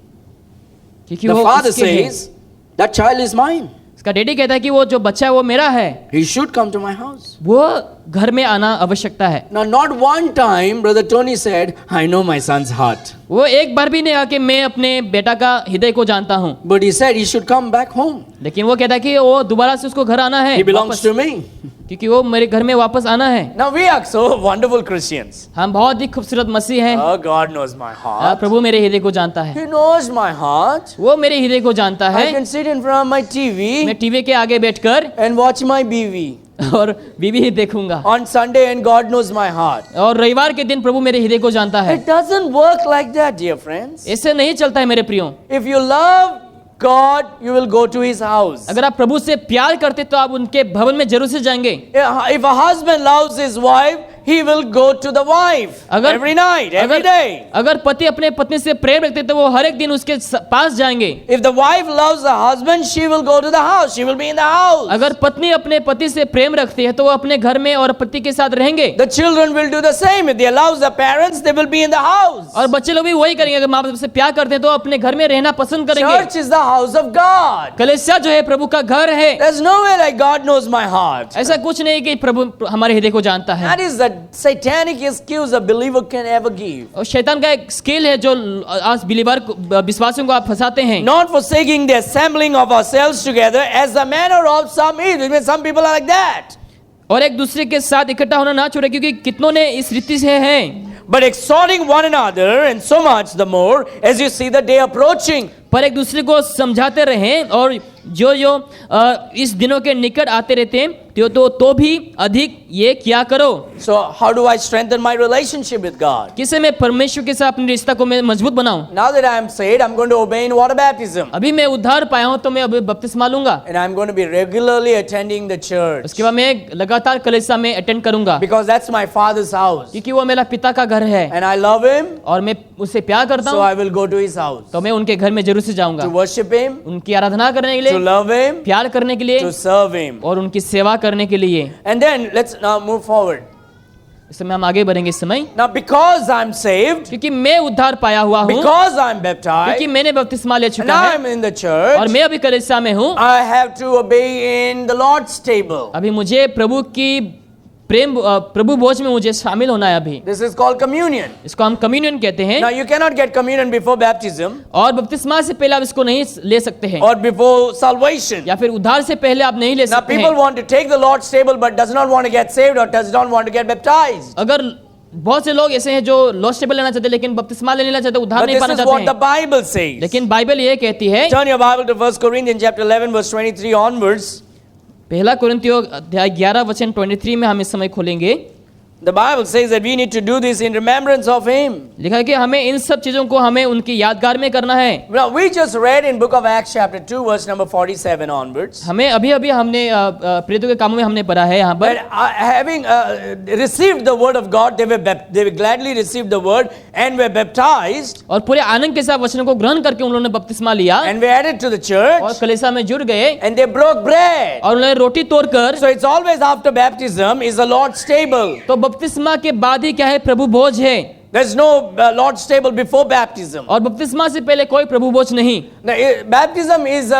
Speaker 2: क्योंकि
Speaker 1: The
Speaker 2: वो
Speaker 1: father
Speaker 2: उसके हैं।
Speaker 1: says, that child is mine.
Speaker 2: उसका daddy कहता है कि वो जो बच्चा है वो मेरा है,
Speaker 1: He should come to my house.
Speaker 2: वो घर में आना आवश्यकता है।
Speaker 1: Now, not one time, Brother Tony said, I know my son's heart.
Speaker 2: वो एक बार भी नहीं कहा कि मैं अपने बेटा का हृदय को जानता हूँ,
Speaker 1: But he said he should come back home.
Speaker 2: लेकिन वो कहता है कि वो दोबारा से उसको घर आना है,
Speaker 1: He belongs
Speaker 2: वापस,
Speaker 1: to me.
Speaker 2: क्योंकि वो मेरे घर में वापस आना है।
Speaker 1: Now, we are so wonderful Christians.
Speaker 2: हम बहुत ही खूबसूरत मसीह हैं।
Speaker 1: Oh, God knows my heart.
Speaker 2: प्रभु मेरे हृदय को जानता है,
Speaker 1: He knows my heart.
Speaker 2: वो मेरे हृदय को जानता
Speaker 1: I
Speaker 2: है।
Speaker 1: can sit in front of my
Speaker 2: मैं
Speaker 1: TV
Speaker 2: टीवी के आगे बैठकर
Speaker 1: and watch my BV
Speaker 2: और बीवी ही देखूंगा,
Speaker 1: on Sunday, and God knows my heart.
Speaker 2: और रविवार के दिन प्रभु मेरे हृदय को जानता है।
Speaker 1: It doesn't work like that, dear friends.
Speaker 2: ऐसे नहीं चलता है मेरे प्रियो।
Speaker 1: If you love God, you will go to His house.
Speaker 2: अगर आप प्रभु से प्यार करते तो आप उनके भवन में जरूर से जाएंगे।
Speaker 1: If a husband loves his wife, he will go to the wife every night, every day.
Speaker 2: अगर पति अपने पत्नी से प्रेम रखते तो वो हर एक दिन उसके पास जाएंगे।
Speaker 1: If the wife loves the husband, she will go to the house. She will be in the house.
Speaker 2: अगर पत्नी अपने पति से प्रेम रखती है तो वो अपने घर में और पति के साथ रहेंगे।
Speaker 1: The children will do the same. If they love the parents, they will be in the house.
Speaker 2: और बच्चे लोग भी वही करेंगे। अगर माँ बाप से प्यार करते हैं तो अपने घर में रहना पसंद करेंगे।
Speaker 1: Church is the house of God.
Speaker 2: कलीसिया जो है प्रभु का घर है।
Speaker 1: There's no way like God knows my heart.
Speaker 2: ऐसा कुछ नहीं कि प्रभु हमारे हृदय को जानता है।
Speaker 1: That is the satanic excuse a believer can ever give.
Speaker 2: और शैतान का एक स्किल है जो आज बिलीवर विश्वासियों को आप फंसाते हैं।
Speaker 1: Not forsaking the assembling of ourselves together as the manner of some is. I mean, some people are like that.
Speaker 2: और एक दूसरे के साथ इकट्ठा होना ना छोड़े, क्योंकि कितनों ने इस रीति से हैं।
Speaker 1: But exhorting one another, and so much the more as you see the day approaching.
Speaker 2: पर एक दूसरे को समझाते रहें, और जो इस दिनों के निकट आते रहते हैं तो भी अधिक ये क्या करो।
Speaker 1: So how do I strengthen my relationship with God?
Speaker 2: किसे मैं परमेश्वर के साथ अपने रिश्ता को मैं मजबूत बनाऊं।
Speaker 1: Now that I am saved, I'm going to obey in water baptism.
Speaker 2: अभी मैं उद्धार पाया हूं तो मैं अभी बपतिस्मा लूंगा।
Speaker 1: And I'm going to be regularly attending the church.
Speaker 2: उसके बाद मैं लगातार कलीसिया में अटेंड करूंगा,
Speaker 1: Because that's my father's house.
Speaker 2: क्योंकि वो मेरा पिता का घर है
Speaker 1: And I love him,
Speaker 2: और मैं उससे प्यार करता
Speaker 1: so
Speaker 2: हूँ।
Speaker 1: I will go to his house.
Speaker 2: तो मैं उनके घर में जरूर से जाऊंगा,
Speaker 1: To worship him,
Speaker 2: उनकी आराधना करने के
Speaker 1: to
Speaker 2: लिए,
Speaker 1: love him,
Speaker 2: प्यार करने के लिए
Speaker 1: to serve him.
Speaker 2: और उनकी सेवा करने के लिए।
Speaker 1: And then let's now move forward.
Speaker 2: इस समय हम आगे बढ़ेंगे। इस समय
Speaker 1: Now because I'm saved,
Speaker 2: क्योंकि मैं उद्धार पाया हुआ हूँ,
Speaker 1: because I'm
Speaker 2: क्योंकि
Speaker 1: baptized,
Speaker 2: मैंने बपतिस्मा ले
Speaker 1: and
Speaker 2: चुका
Speaker 1: now
Speaker 2: है
Speaker 1: I'm in the
Speaker 2: और
Speaker 1: church,
Speaker 2: मैं अभी कलीसिया में हूँ,
Speaker 1: I have to obey in the Lord's table.
Speaker 2: अभी मुझे प्रभु की प्रभु भोज में मुझे शामिल होना है अभी।
Speaker 1: This is called communion.
Speaker 2: इसको हम कम्युनियन कहते हैं।
Speaker 1: Now you cannot get communion before baptism
Speaker 2: और बपतिस्मा से पहले आप इसको नहीं ले सकते हैं,
Speaker 1: or before salvation.
Speaker 2: या फिर उद्धार से पहले आप नहीं ले
Speaker 1: Now
Speaker 2: सकते
Speaker 1: people
Speaker 2: हैं।
Speaker 1: want to take the Lord's table but does not want to get saved or does not want to get baptized.
Speaker 2: अगर बहुत से लोग ऐसे हैं जो लॉस्ट टेबल लेना चाहते हैं लेकिन बपतिस्मा लेना चाहते, उद्धार
Speaker 1: But
Speaker 2: नहीं
Speaker 1: this
Speaker 2: पाना
Speaker 1: is what the
Speaker 2: चाहते हैं।
Speaker 1: Bible says.
Speaker 2: लेकिन बाइबल ये कहती है,
Speaker 1: Turn your Bible to 1 Corinthians chapter 11 verse 23 onwards.
Speaker 2: पहला कुरिन्थियों अध्याय 11 वचन 23 में हम इस समय खोलेंगे।
Speaker 1: The Bible says that we need to do this in remembrance of Him.
Speaker 2: लिखा है कि हमें इन सब चीजों को हमें उनकी यादगार में करना है।
Speaker 1: Now we just read in book of Acts chapter 2 verse number 47 onwards.
Speaker 2: हमें अभी अभी हमने प्रेरितों के कामों में हमने पढ़ा है यहाँ पर,
Speaker 1: But having received the word of God, they were gladly received the word and were baptized
Speaker 2: और पूरे आनंद के साथ वचनों को ग्रहण करके उन्होंने बपतिस्मा लिया
Speaker 1: and were added to the
Speaker 2: और
Speaker 1: church
Speaker 2: कलीसिया में जुड़ गए
Speaker 1: and they broke bread.
Speaker 2: और उन्होंने रोटी तोड़कर,
Speaker 1: So it's always after baptism is the Lord's table.
Speaker 2: तो बपतिस्मा के बाद ही क्या है, प्रभु भोज है।
Speaker 1: There's no Lord's table before baptism.
Speaker 2: और बपतिस्मा से पहले कोई प्रभु भोज नहीं।
Speaker 1: Now, baptism is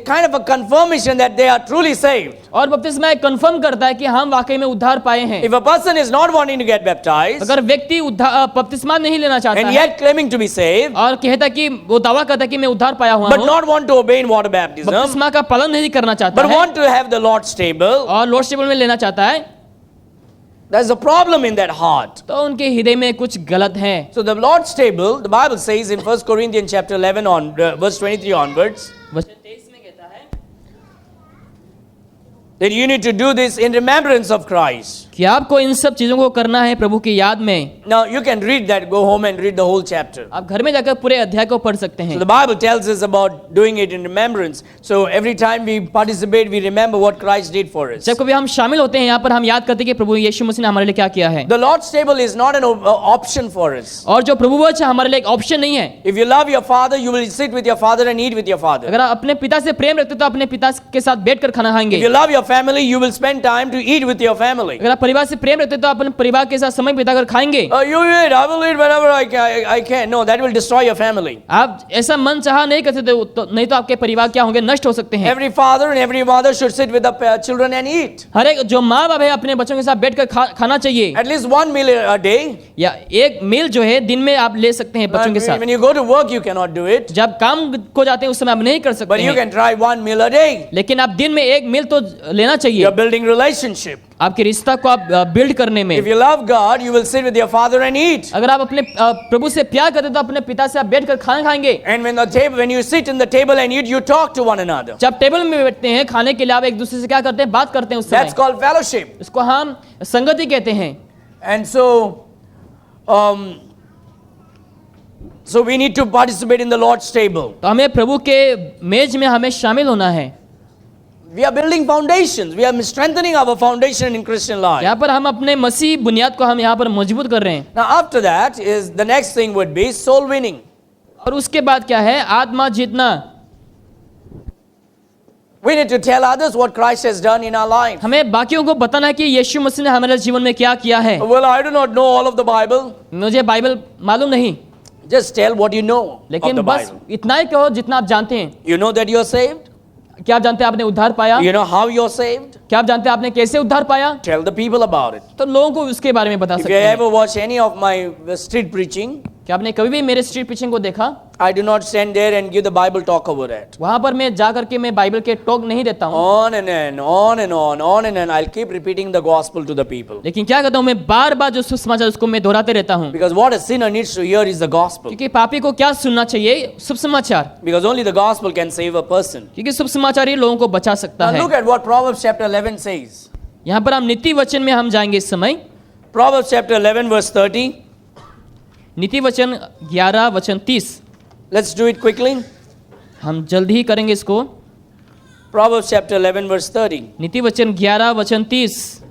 Speaker 1: kind of a confirmation that they are truly saved.
Speaker 2: और बपतिस्मा एक कंफर्म करता है कि हम वाकई में उद्धार पाए हैं।
Speaker 1: If a person is not wanting to get baptized
Speaker 2: अगर व्यक्ति बपतिस्मा नहीं लेना चाहता
Speaker 1: and
Speaker 2: है
Speaker 1: yet claiming to be saved,
Speaker 2: और कहता कि वो दावा करता कि मैं उद्धार पाया हुआ
Speaker 1: but
Speaker 2: हूँ,
Speaker 1: not want to obey in water baptism,
Speaker 2: बपतिस्मा का पालन नहीं करना चाहता
Speaker 1: but
Speaker 2: है
Speaker 1: want to have the Lord's table,
Speaker 2: और लॉर्ड्स टेबल में लेना चाहता है,
Speaker 1: there's a problem in that heart.
Speaker 2: तो उनके हृदय में कुछ गलत है।
Speaker 1: So the Lord's table, the Bible says in 1 Corinthians chapter 11 on verse 23 onwards,
Speaker 2: वचन 23 में कहता है
Speaker 1: that you need to do this in remembrance of Christ.
Speaker 2: कि आपको इन सब चीजों को करना है प्रभु की याद में।
Speaker 1: Now you can read that, go home and read the whole chapter.
Speaker 2: आप घर में जाकर पूरे अध्याय को पढ़ सकते
Speaker 1: So
Speaker 2: हैं।
Speaker 1: the Bible tells us about doing it in remembrance. So every time we participate, we remember what Christ did for us.
Speaker 2: जब कभी हम शामिल होते हैं यहाँ पर, हम याद करते हैं कि प्रभु यीशु मसीह ने हमारे लिए क्या किया है।
Speaker 1: The Lord's table is not an option for us.
Speaker 2: और जो प्रभु भोज है हमारे लिए एक ऑप्शन नहीं है।
Speaker 1: If you love your father, you will sit with your father and eat with your father.
Speaker 2: अगर आप अपने पिता से प्रेम रखते हो तो अपने पिता के साथ बैठकर खाना खाएंगे।
Speaker 1: If you love your family, you will spend time to eat with your family.
Speaker 2: अगर आप परिवार से प्रेम रखते हो तो अपने परिवार के साथ समय बिताकर खाएंगे।
Speaker 1: You eat, I will eat whenever I can. No, that will destroy your family.
Speaker 2: आप ऐसा मन चाहा नहीं करते तो नहीं तो आपके परिवार क्या होंगे, नष्ट हो सकते हैं।
Speaker 1: Every father and every mother should sit with the children and eat.
Speaker 2: हर एक जो माँ बाप है अपने बच्चों के साथ बैठकर खाना चाहिए,
Speaker 1: At least one meal a day.
Speaker 2: या एक मील जो है दिन में आप ले सकते हैं बच्चों के साथ।
Speaker 1: When you go to work, you cannot do it.
Speaker 2: जब काम को जाते हैं उस समय आप नहीं कर सकते
Speaker 1: But you
Speaker 2: हैं,
Speaker 1: can try one meal a day.
Speaker 2: लेकिन आप दिन में एक मील तो लेना चाहिए।
Speaker 1: You're building relationship.
Speaker 2: आपके रिश्ता को आप बिल्ड करने में।
Speaker 1: If you love God, you will sit with your father and eat.
Speaker 2: अगर आप अपने प्रभु से प्यार करते तो अपने पिता से आप बैठकर खाना खाएंगे।
Speaker 1: And when you sit in the table and eat, you talk to one another.
Speaker 2: जब टेबल में बैठते हैं खाने के लिए, आप एक दूसरे से क्या करते हैं, बात करते हैं उस
Speaker 1: That's
Speaker 2: समय।
Speaker 1: called fellowship.
Speaker 2: इसको हम संगति कहते हैं।
Speaker 1: And so we need to participate in the Lord's table.
Speaker 2: तो हमें प्रभु के मेज में हमें शामिल होना है।
Speaker 1: We are building foundations. We are strengthening our foundation in Christian life.
Speaker 2: यहाँ पर हम अपने मसीह बुनियाद को हम यहाँ पर मजबूत कर रहे हैं।
Speaker 1: Now after that is the next thing would be soul winning.
Speaker 2: और उसके बाद क्या है, आत्मा जीतना।
Speaker 1: We need to tell others what Christ has done in our life.
Speaker 2: हमें बाकियों को बताना है कि यीशु मसीह ने हमारे जीवन में क्या किया है।
Speaker 1: Well, I do not know all of the Bible.
Speaker 2: मुझे बाइबल मालूम नहीं,
Speaker 1: Just tell what you know of
Speaker 2: लेकिन
Speaker 1: the
Speaker 2: बस
Speaker 1: Bible.
Speaker 2: इतना ही कहो जितना आप जानते हैं।
Speaker 1: You know that you are saved?
Speaker 2: क्या आप जानते हैं आपने उद्धार पाया?
Speaker 1: You know how you are saved?
Speaker 2: क्या आप जानते हैं आपने कैसे उद्धार पाया?
Speaker 1: Tell the people about it.
Speaker 2: तो लोगों को उसके बारे में बता
Speaker 1: If you
Speaker 2: सकते हैं।
Speaker 1: ever watch any of my street preaching,
Speaker 2: क्या आपने कभी भी मेरे स्ट्रीट पिचिंग को देखा?
Speaker 1: I do not stand there and give the Bible talk over it.
Speaker 2: वहां पर मैं जा करके मैं बाइबल के टॉक नहीं देता हूँ,
Speaker 1: On and on, I'll keep repeating the gospel to the people.
Speaker 2: लेकिन क्या करता हूँ, मैं बार बार जो सुसमाचार उसको मैं दोहराते रहता हूँ।
Speaker 1: Because what a sinner needs to hear is the gospel.
Speaker 2: क्योंकि पापी को क्या सुनना चाहिए? शुभ समाचार।
Speaker 1: Because only the gospel can save a person.
Speaker 2: क्योंकि शुभ समाचार ही लोगों को बचा सकता
Speaker 1: Now
Speaker 2: है।
Speaker 1: look at what Proverbs chapter 11 says.
Speaker 2: यहाँ पर हम नीति वचन में हम जाएंगे इस समय।
Speaker 1: Proverbs chapter 11 verse 30.
Speaker 2: नीति वचन 11 वचन 30।
Speaker 1: Let's do it quickly.
Speaker 2: हम जल्दी ही करेंगे इसको।
Speaker 1: Proverbs chapter 11 verse 30.
Speaker 2: नीति वचन 11 वचन 30।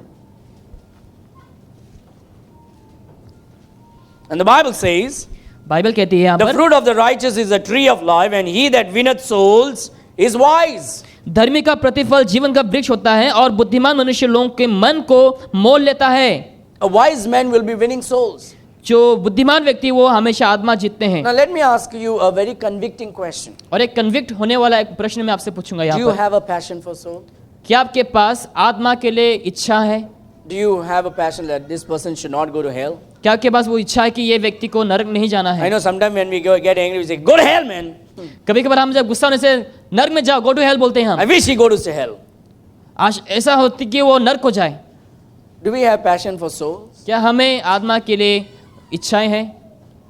Speaker 1: And the Bible says,
Speaker 2: Bible कहती है यहाँ
Speaker 1: the
Speaker 2: पर,
Speaker 1: fruit of the righteous is a tree of life, and he that winneth souls is wise.
Speaker 2: धर्मी का प्रतिफल जीवन का वृक्ष होता है और बुद्धिमान मनुष्य लोगों के मन को मोल लेता है।
Speaker 1: A wise man will be winning souls.
Speaker 2: जो बुद्धिमान व्यक्ति वो हमेशा आत्मा जीतते हैं।
Speaker 1: Now let me ask you a very convicting question.
Speaker 2: और एक कन्विक्ट होने वाला एक प्रश्न मैं आपसे पूछूंगा
Speaker 1: Do
Speaker 2: यहाँ
Speaker 1: you
Speaker 2: पर,
Speaker 1: have a passion for soul?
Speaker 2: क्या आपके पास आत्मा के लिए इच्छा है?
Speaker 1: Do you have a passion that this person should not go to hell?
Speaker 2: क्या आपके पास वो इच्छा है कि ये व्यक्ति को नरक नहीं जाना
Speaker 1: I
Speaker 2: है?
Speaker 1: know sometimes when we get angry, we say, go to hell, man.
Speaker 2: कभी कभार हम जब गुस्सा होने से नरक में जाओ, गो टू हेल बोलते हैं
Speaker 1: I
Speaker 2: हम।
Speaker 1: wish he go to hell.
Speaker 2: आज ऐसा होती कि वो नरक हो जाए।
Speaker 1: Do we have passion for souls?
Speaker 2: क्या हमें आत्मा के लिए इच्छाएं हैं?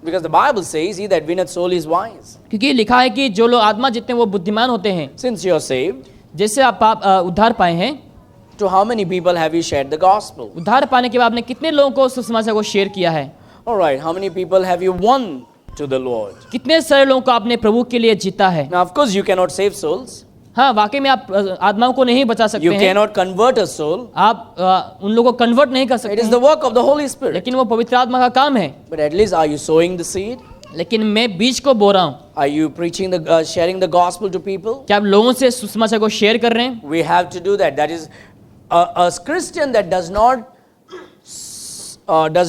Speaker 1: Because the Bible says, he that winneth soul is wise.
Speaker 2: क्योंकि लिखा है कि जो लोग आत्मा जीतते हैं वो बुद्धिमान होते हैं।
Speaker 1: Since you are saved,
Speaker 2: जैसे आप उद्धार पाए हैं,
Speaker 1: to how many people have you shared the gospel?
Speaker 2: उद्धार पाने के बाद आपने कितने लोगों को सुसमाचार को शेयर किया है?
Speaker 1: All right, how many people have you won to the Lord?
Speaker 2: कितने सारे लोगों को आपने प्रभु के लिए जीता है?
Speaker 1: Now, of course, you cannot save souls.
Speaker 2: हाँ, वाकई में आप आत्माओं को नहीं बचा सकते
Speaker 1: You
Speaker 2: हैं।
Speaker 1: cannot convert a soul.
Speaker 2: आप उन लोगों को कन्वर्ट नहीं कर
Speaker 1: It
Speaker 2: सकते
Speaker 1: is
Speaker 2: हैं,
Speaker 1: the work of the Holy Spirit.
Speaker 2: लेकिन वो पवित्र आत्मा का काम है।
Speaker 1: But at least, are you sowing the seed?
Speaker 2: लेकिन मैं बीज को बो रहा हूँ।
Speaker 1: Are you preaching sharing the gospel to people?
Speaker 2: क्या आप लोगों से सुसमाचार को शेयर कर रहे हैं?
Speaker 1: We have to do that. That is, a Christian that does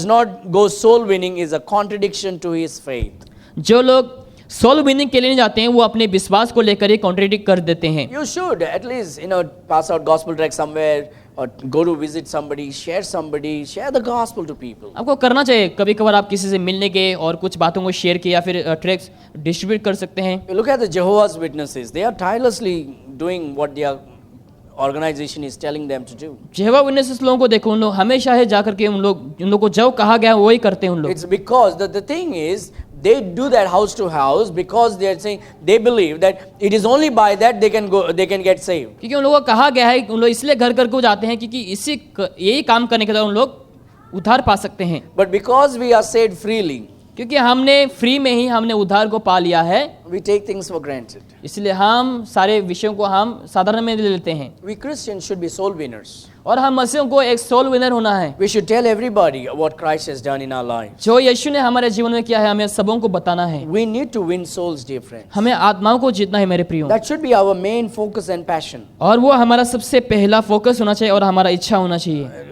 Speaker 1: not go soul winning is a contradiction to his faith.
Speaker 2: जो लोग सोल विनिंग के लिए नहीं जाते हैं, वो अपने विश्वास को लेकर ही कॉन्ट्रडिक्ट कर देते हैं।
Speaker 1: You should at least pass out gospel tract somewhere or go to visit somebody, share the gospel to people.
Speaker 2: आपको करना चाहिए। कभी कभार आप किसी से मिलने गए और कुछ बातों को शेयर किया, फिर ट्रैक्स डिस्ट्रीब्यूट कर सकते हैं।
Speaker 1: You look at the Jehovah's Witnesses. They are tirelessly doing what their organization is telling them to do.
Speaker 2: Jehovah witnesses लोगों को देखो, उन लोग हमेशा है जाकर के उन लोग को जो कहा गया वही करते हैं उन लोग।
Speaker 1: It's because the thing is they do that house to house because they are saying they believe that it is only by that they can get saved.
Speaker 2: क्योंकि उन लोगों को कहा गया है, उन लोग इसलिए घर घर को जाते हैं क्योंकि यही काम करने के द्वारा उन लोग उद्धार पा सकते हैं।
Speaker 1: But because we are saved freely,
Speaker 2: क्योंकि हमने फ्री में ही हमने उद्धार को पा लिया है,
Speaker 1: we take things for granted.
Speaker 2: इसलिए हम सारे विषयों को हम साधारण में ले लेते हैं।
Speaker 1: We Christians should be soul winners.
Speaker 2: और हम मसीहों को एक सोल विनर होना है।
Speaker 1: We should tell everybody what Christ has done in our lives.
Speaker 2: जो यीशु ने हमारे जीवन में किया है, हमें सबों को बताना है।
Speaker 1: We need to win souls, dear friends.
Speaker 2: हमें आत्माओं को जीतना है मेरे प्रियो,
Speaker 1: That should be our main focus and passion.
Speaker 2: और वो हमारा सबसे पहला फोकस होना चाहिए और हमारा इच्छा होना चाहिए।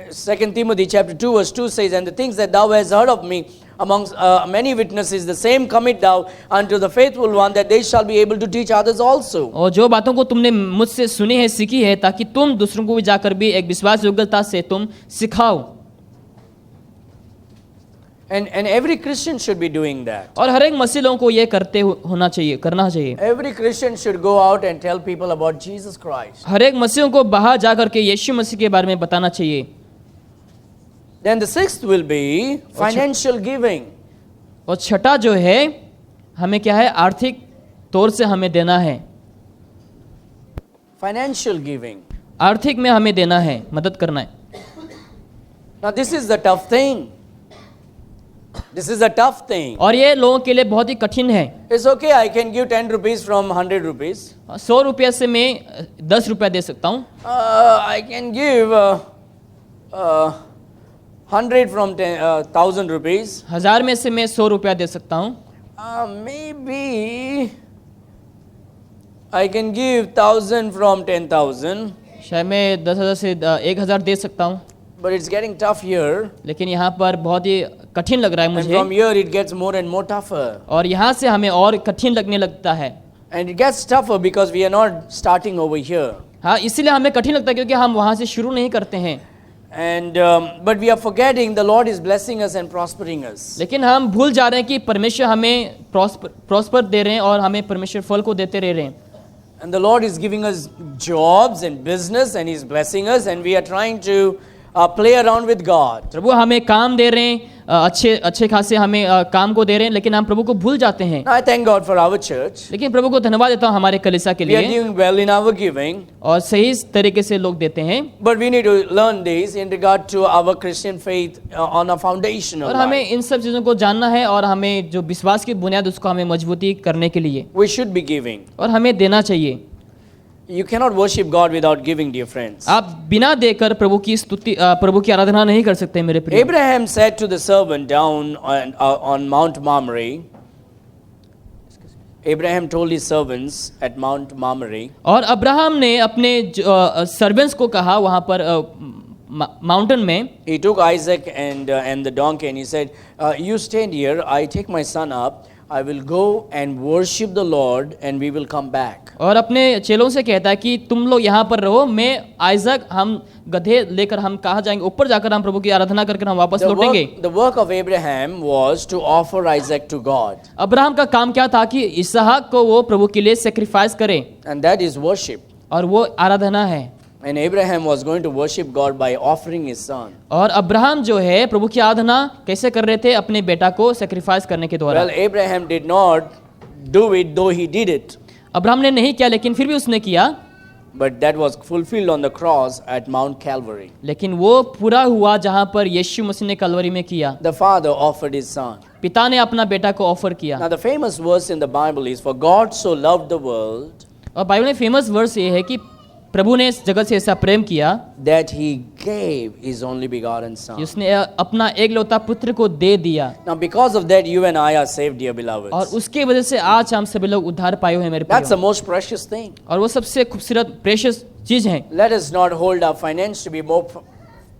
Speaker 1: 2 Timothy chapter 2 verse 2 says, and the things that thou hast heard of me amongst many witnesses, the same commit thou unto the faithful one, that they shall be able to teach others also.
Speaker 2: और जो बातों को तुमने मुझसे सुनी है, सीखी है, ताकि तुम दूसरों को भी जाकर भी एक विश्वास योग्यता से तुम सिखाओ।
Speaker 1: And every Christian should be doing that.
Speaker 2: और हर एक मसीह लोगों को ये करना चाहिए।
Speaker 1: Every Christian should go out and tell people about Jesus Christ.
Speaker 2: हर एक मसीहों को बाहर जाकर के यीशु मसीह के बारे में बताना चाहिए।
Speaker 1: Then the sixth will be financial giving.
Speaker 2: और छठा जो है, हमें क्या है, आर्थिक तौर से हमें देना है।
Speaker 1: Financial giving.
Speaker 2: आर्थिक में हमें देना है, मदद करना है।
Speaker 1: Now this is the tough thing. This is a tough thing.
Speaker 2: और ये लोगों के लिए बहुत ही कठिन है।
Speaker 1: It's okay, I can give 10 rupees from 100 rupees.
Speaker 2: 100 रुपये से मैं 10 रुपया दे सकता हूँ।
Speaker 1: I can give 100 from 1000 rupees.
Speaker 2: 1000 में से मैं 100 रुपया दे सकता हूँ।
Speaker 1: Maybe I can give 1000 from 10,000.
Speaker 2: शायद मैं 10,000 से 1,000 दे सकता हूँ।
Speaker 1: But it's getting tough here.
Speaker 2: लेकिन यहाँ पर बहुत ही कठिन लग रहा है
Speaker 1: And
Speaker 2: मुझे,
Speaker 1: from here it gets more and more tougher.
Speaker 2: और यहाँ से हमें और कठिन लगने लगता है।
Speaker 1: And it gets tougher because we are not starting over here.
Speaker 2: हाँ, इसीलिए हमें कठिन लगता है क्योंकि हम वहाँ से शुरू नहीं करते हैं।
Speaker 1: And but we are forgetting the Lord is blessing us and prospering us.
Speaker 2: लेकिन हम भूल जा रहे हैं कि परमेश्वर हमें प्रॉस्पर दे रहे हैं और हमें परमेश्वर फल को देते रह रहे हैं।
Speaker 1: And the Lord is giving us jobs and business and He's blessing us, and we are trying to play around with God.
Speaker 2: प्रभु हमें काम दे रहे हैं, अच्छे खासे हमें काम को दे रहे हैं, लेकिन हम प्रभु को भूल जाते हैं।
Speaker 1: I thank God for our church.
Speaker 2: लेकिन प्रभु को धन्यवाद देता हूँ हमारे कलीसिया के
Speaker 1: We are
Speaker 2: लिए,
Speaker 1: doing well in our giving,
Speaker 2: और सही तरीके से लोग देते हैं।
Speaker 1: but we need to learn this in regard to our Christian faith on a foundational
Speaker 2: और हमें
Speaker 1: life.
Speaker 2: इन सब चीज़ों को जानना है, और हमें जो विश्वास की बुनियाद उसको हमें मजबूती करने के लिए,
Speaker 1: We should be giving.
Speaker 2: और हमें देना चाहिए।
Speaker 1: You cannot worship God without giving, dear friends.
Speaker 2: आप बिना देकर प्रभु की आराधना नहीं कर सकते मेरे प्रिय।
Speaker 1: Abraham said to the servant down on Mount Mamre, Abraham told his servants at Mount Mamre,
Speaker 2: और अब्राहम ने अपने सर्वेंट्स को कहा वहाँ पर माउंटेन में,
Speaker 1: he took Isaac and the donkey and he said, you stand here, I take my son up, I will go and worship the Lord and we will come back.
Speaker 2: और अपने चेलों से कहता है कि तुम लोग यहाँ पर रहो, मैं आइजक हम गधे लेकर हम कहाँ जाएंगे, ऊपर जाकर हम प्रभु की आराधना करके हम वापस लौटेंगे।
Speaker 1: The work of Abraham was to offer Isaac to God.
Speaker 2: Abraham का काम क्या था कि इसहाक को वो प्रभु के लिए सेक्रीफाइस करे,
Speaker 1: And that is worship.
Speaker 2: और वो आराधना है।
Speaker 1: And Abraham was going to worship God by offering his son.
Speaker 2: और अब्राहम जो है प्रभु की आराधना कैसे कर रहे थे, अपने बेटा को सेक्रीफाइस करने के द्वारा।
Speaker 1: Well, Abraham did not do it, though he did it.
Speaker 2: Abraham ने नहीं किया, लेकिन फिर भी उसने किया।
Speaker 1: But that was fulfilled on the cross at Mount Calvary.
Speaker 2: लेकिन वो पूरा हुआ जहाँ पर यीशु मसीह ने कलवरी में किया।
Speaker 1: The father offered his son.
Speaker 2: पिता ने अपना बेटा को ऑफर किया।
Speaker 1: Now the famous verse in the Bible is, "For God so loved the world
Speaker 2: और बाइबल में फेमस वर्स ये है कि प्रभु ने इस जगत से ऐसा प्रेम किया
Speaker 1: that he gave his only begotten
Speaker 2: कि
Speaker 1: son."
Speaker 2: उसने अपना एकलौता पुत्र को दे दिया।
Speaker 1: Now because of that you and I are saved, dear
Speaker 2: और
Speaker 1: beloveds.
Speaker 2: उसके वजह से आज हम सभी लोग उद्धार पाए हुए हैं मेरे
Speaker 1: That's the
Speaker 2: प्रियो।
Speaker 1: most precious thing.
Speaker 2: और वो सबसे खूबसूरत प्रेशियस चीज है।
Speaker 1: Let us not hold our finance to be more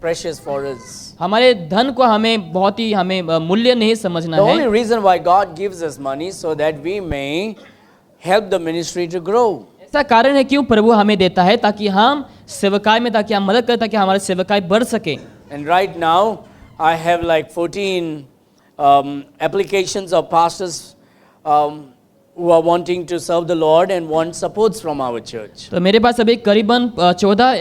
Speaker 1: precious for us.
Speaker 2: हमारे धन को हमें बहुत ही हमें मूल्य नहीं समझना
Speaker 1: The
Speaker 2: है।
Speaker 1: only reason why God gives us money so that we may help the ministry to grow.
Speaker 2: ऐसा कारण है क्यों प्रभु हमें देता है, ताकि हम सेवकाई में, ताकि हम मदद करें, ताकि हमारे सेवकाई बढ़ सके।
Speaker 1: And right now, I have like 14 applications of pastors who are wanting to serve the Lord and want supports from our church.
Speaker 2: तो मेरे पास अभी करीबन 14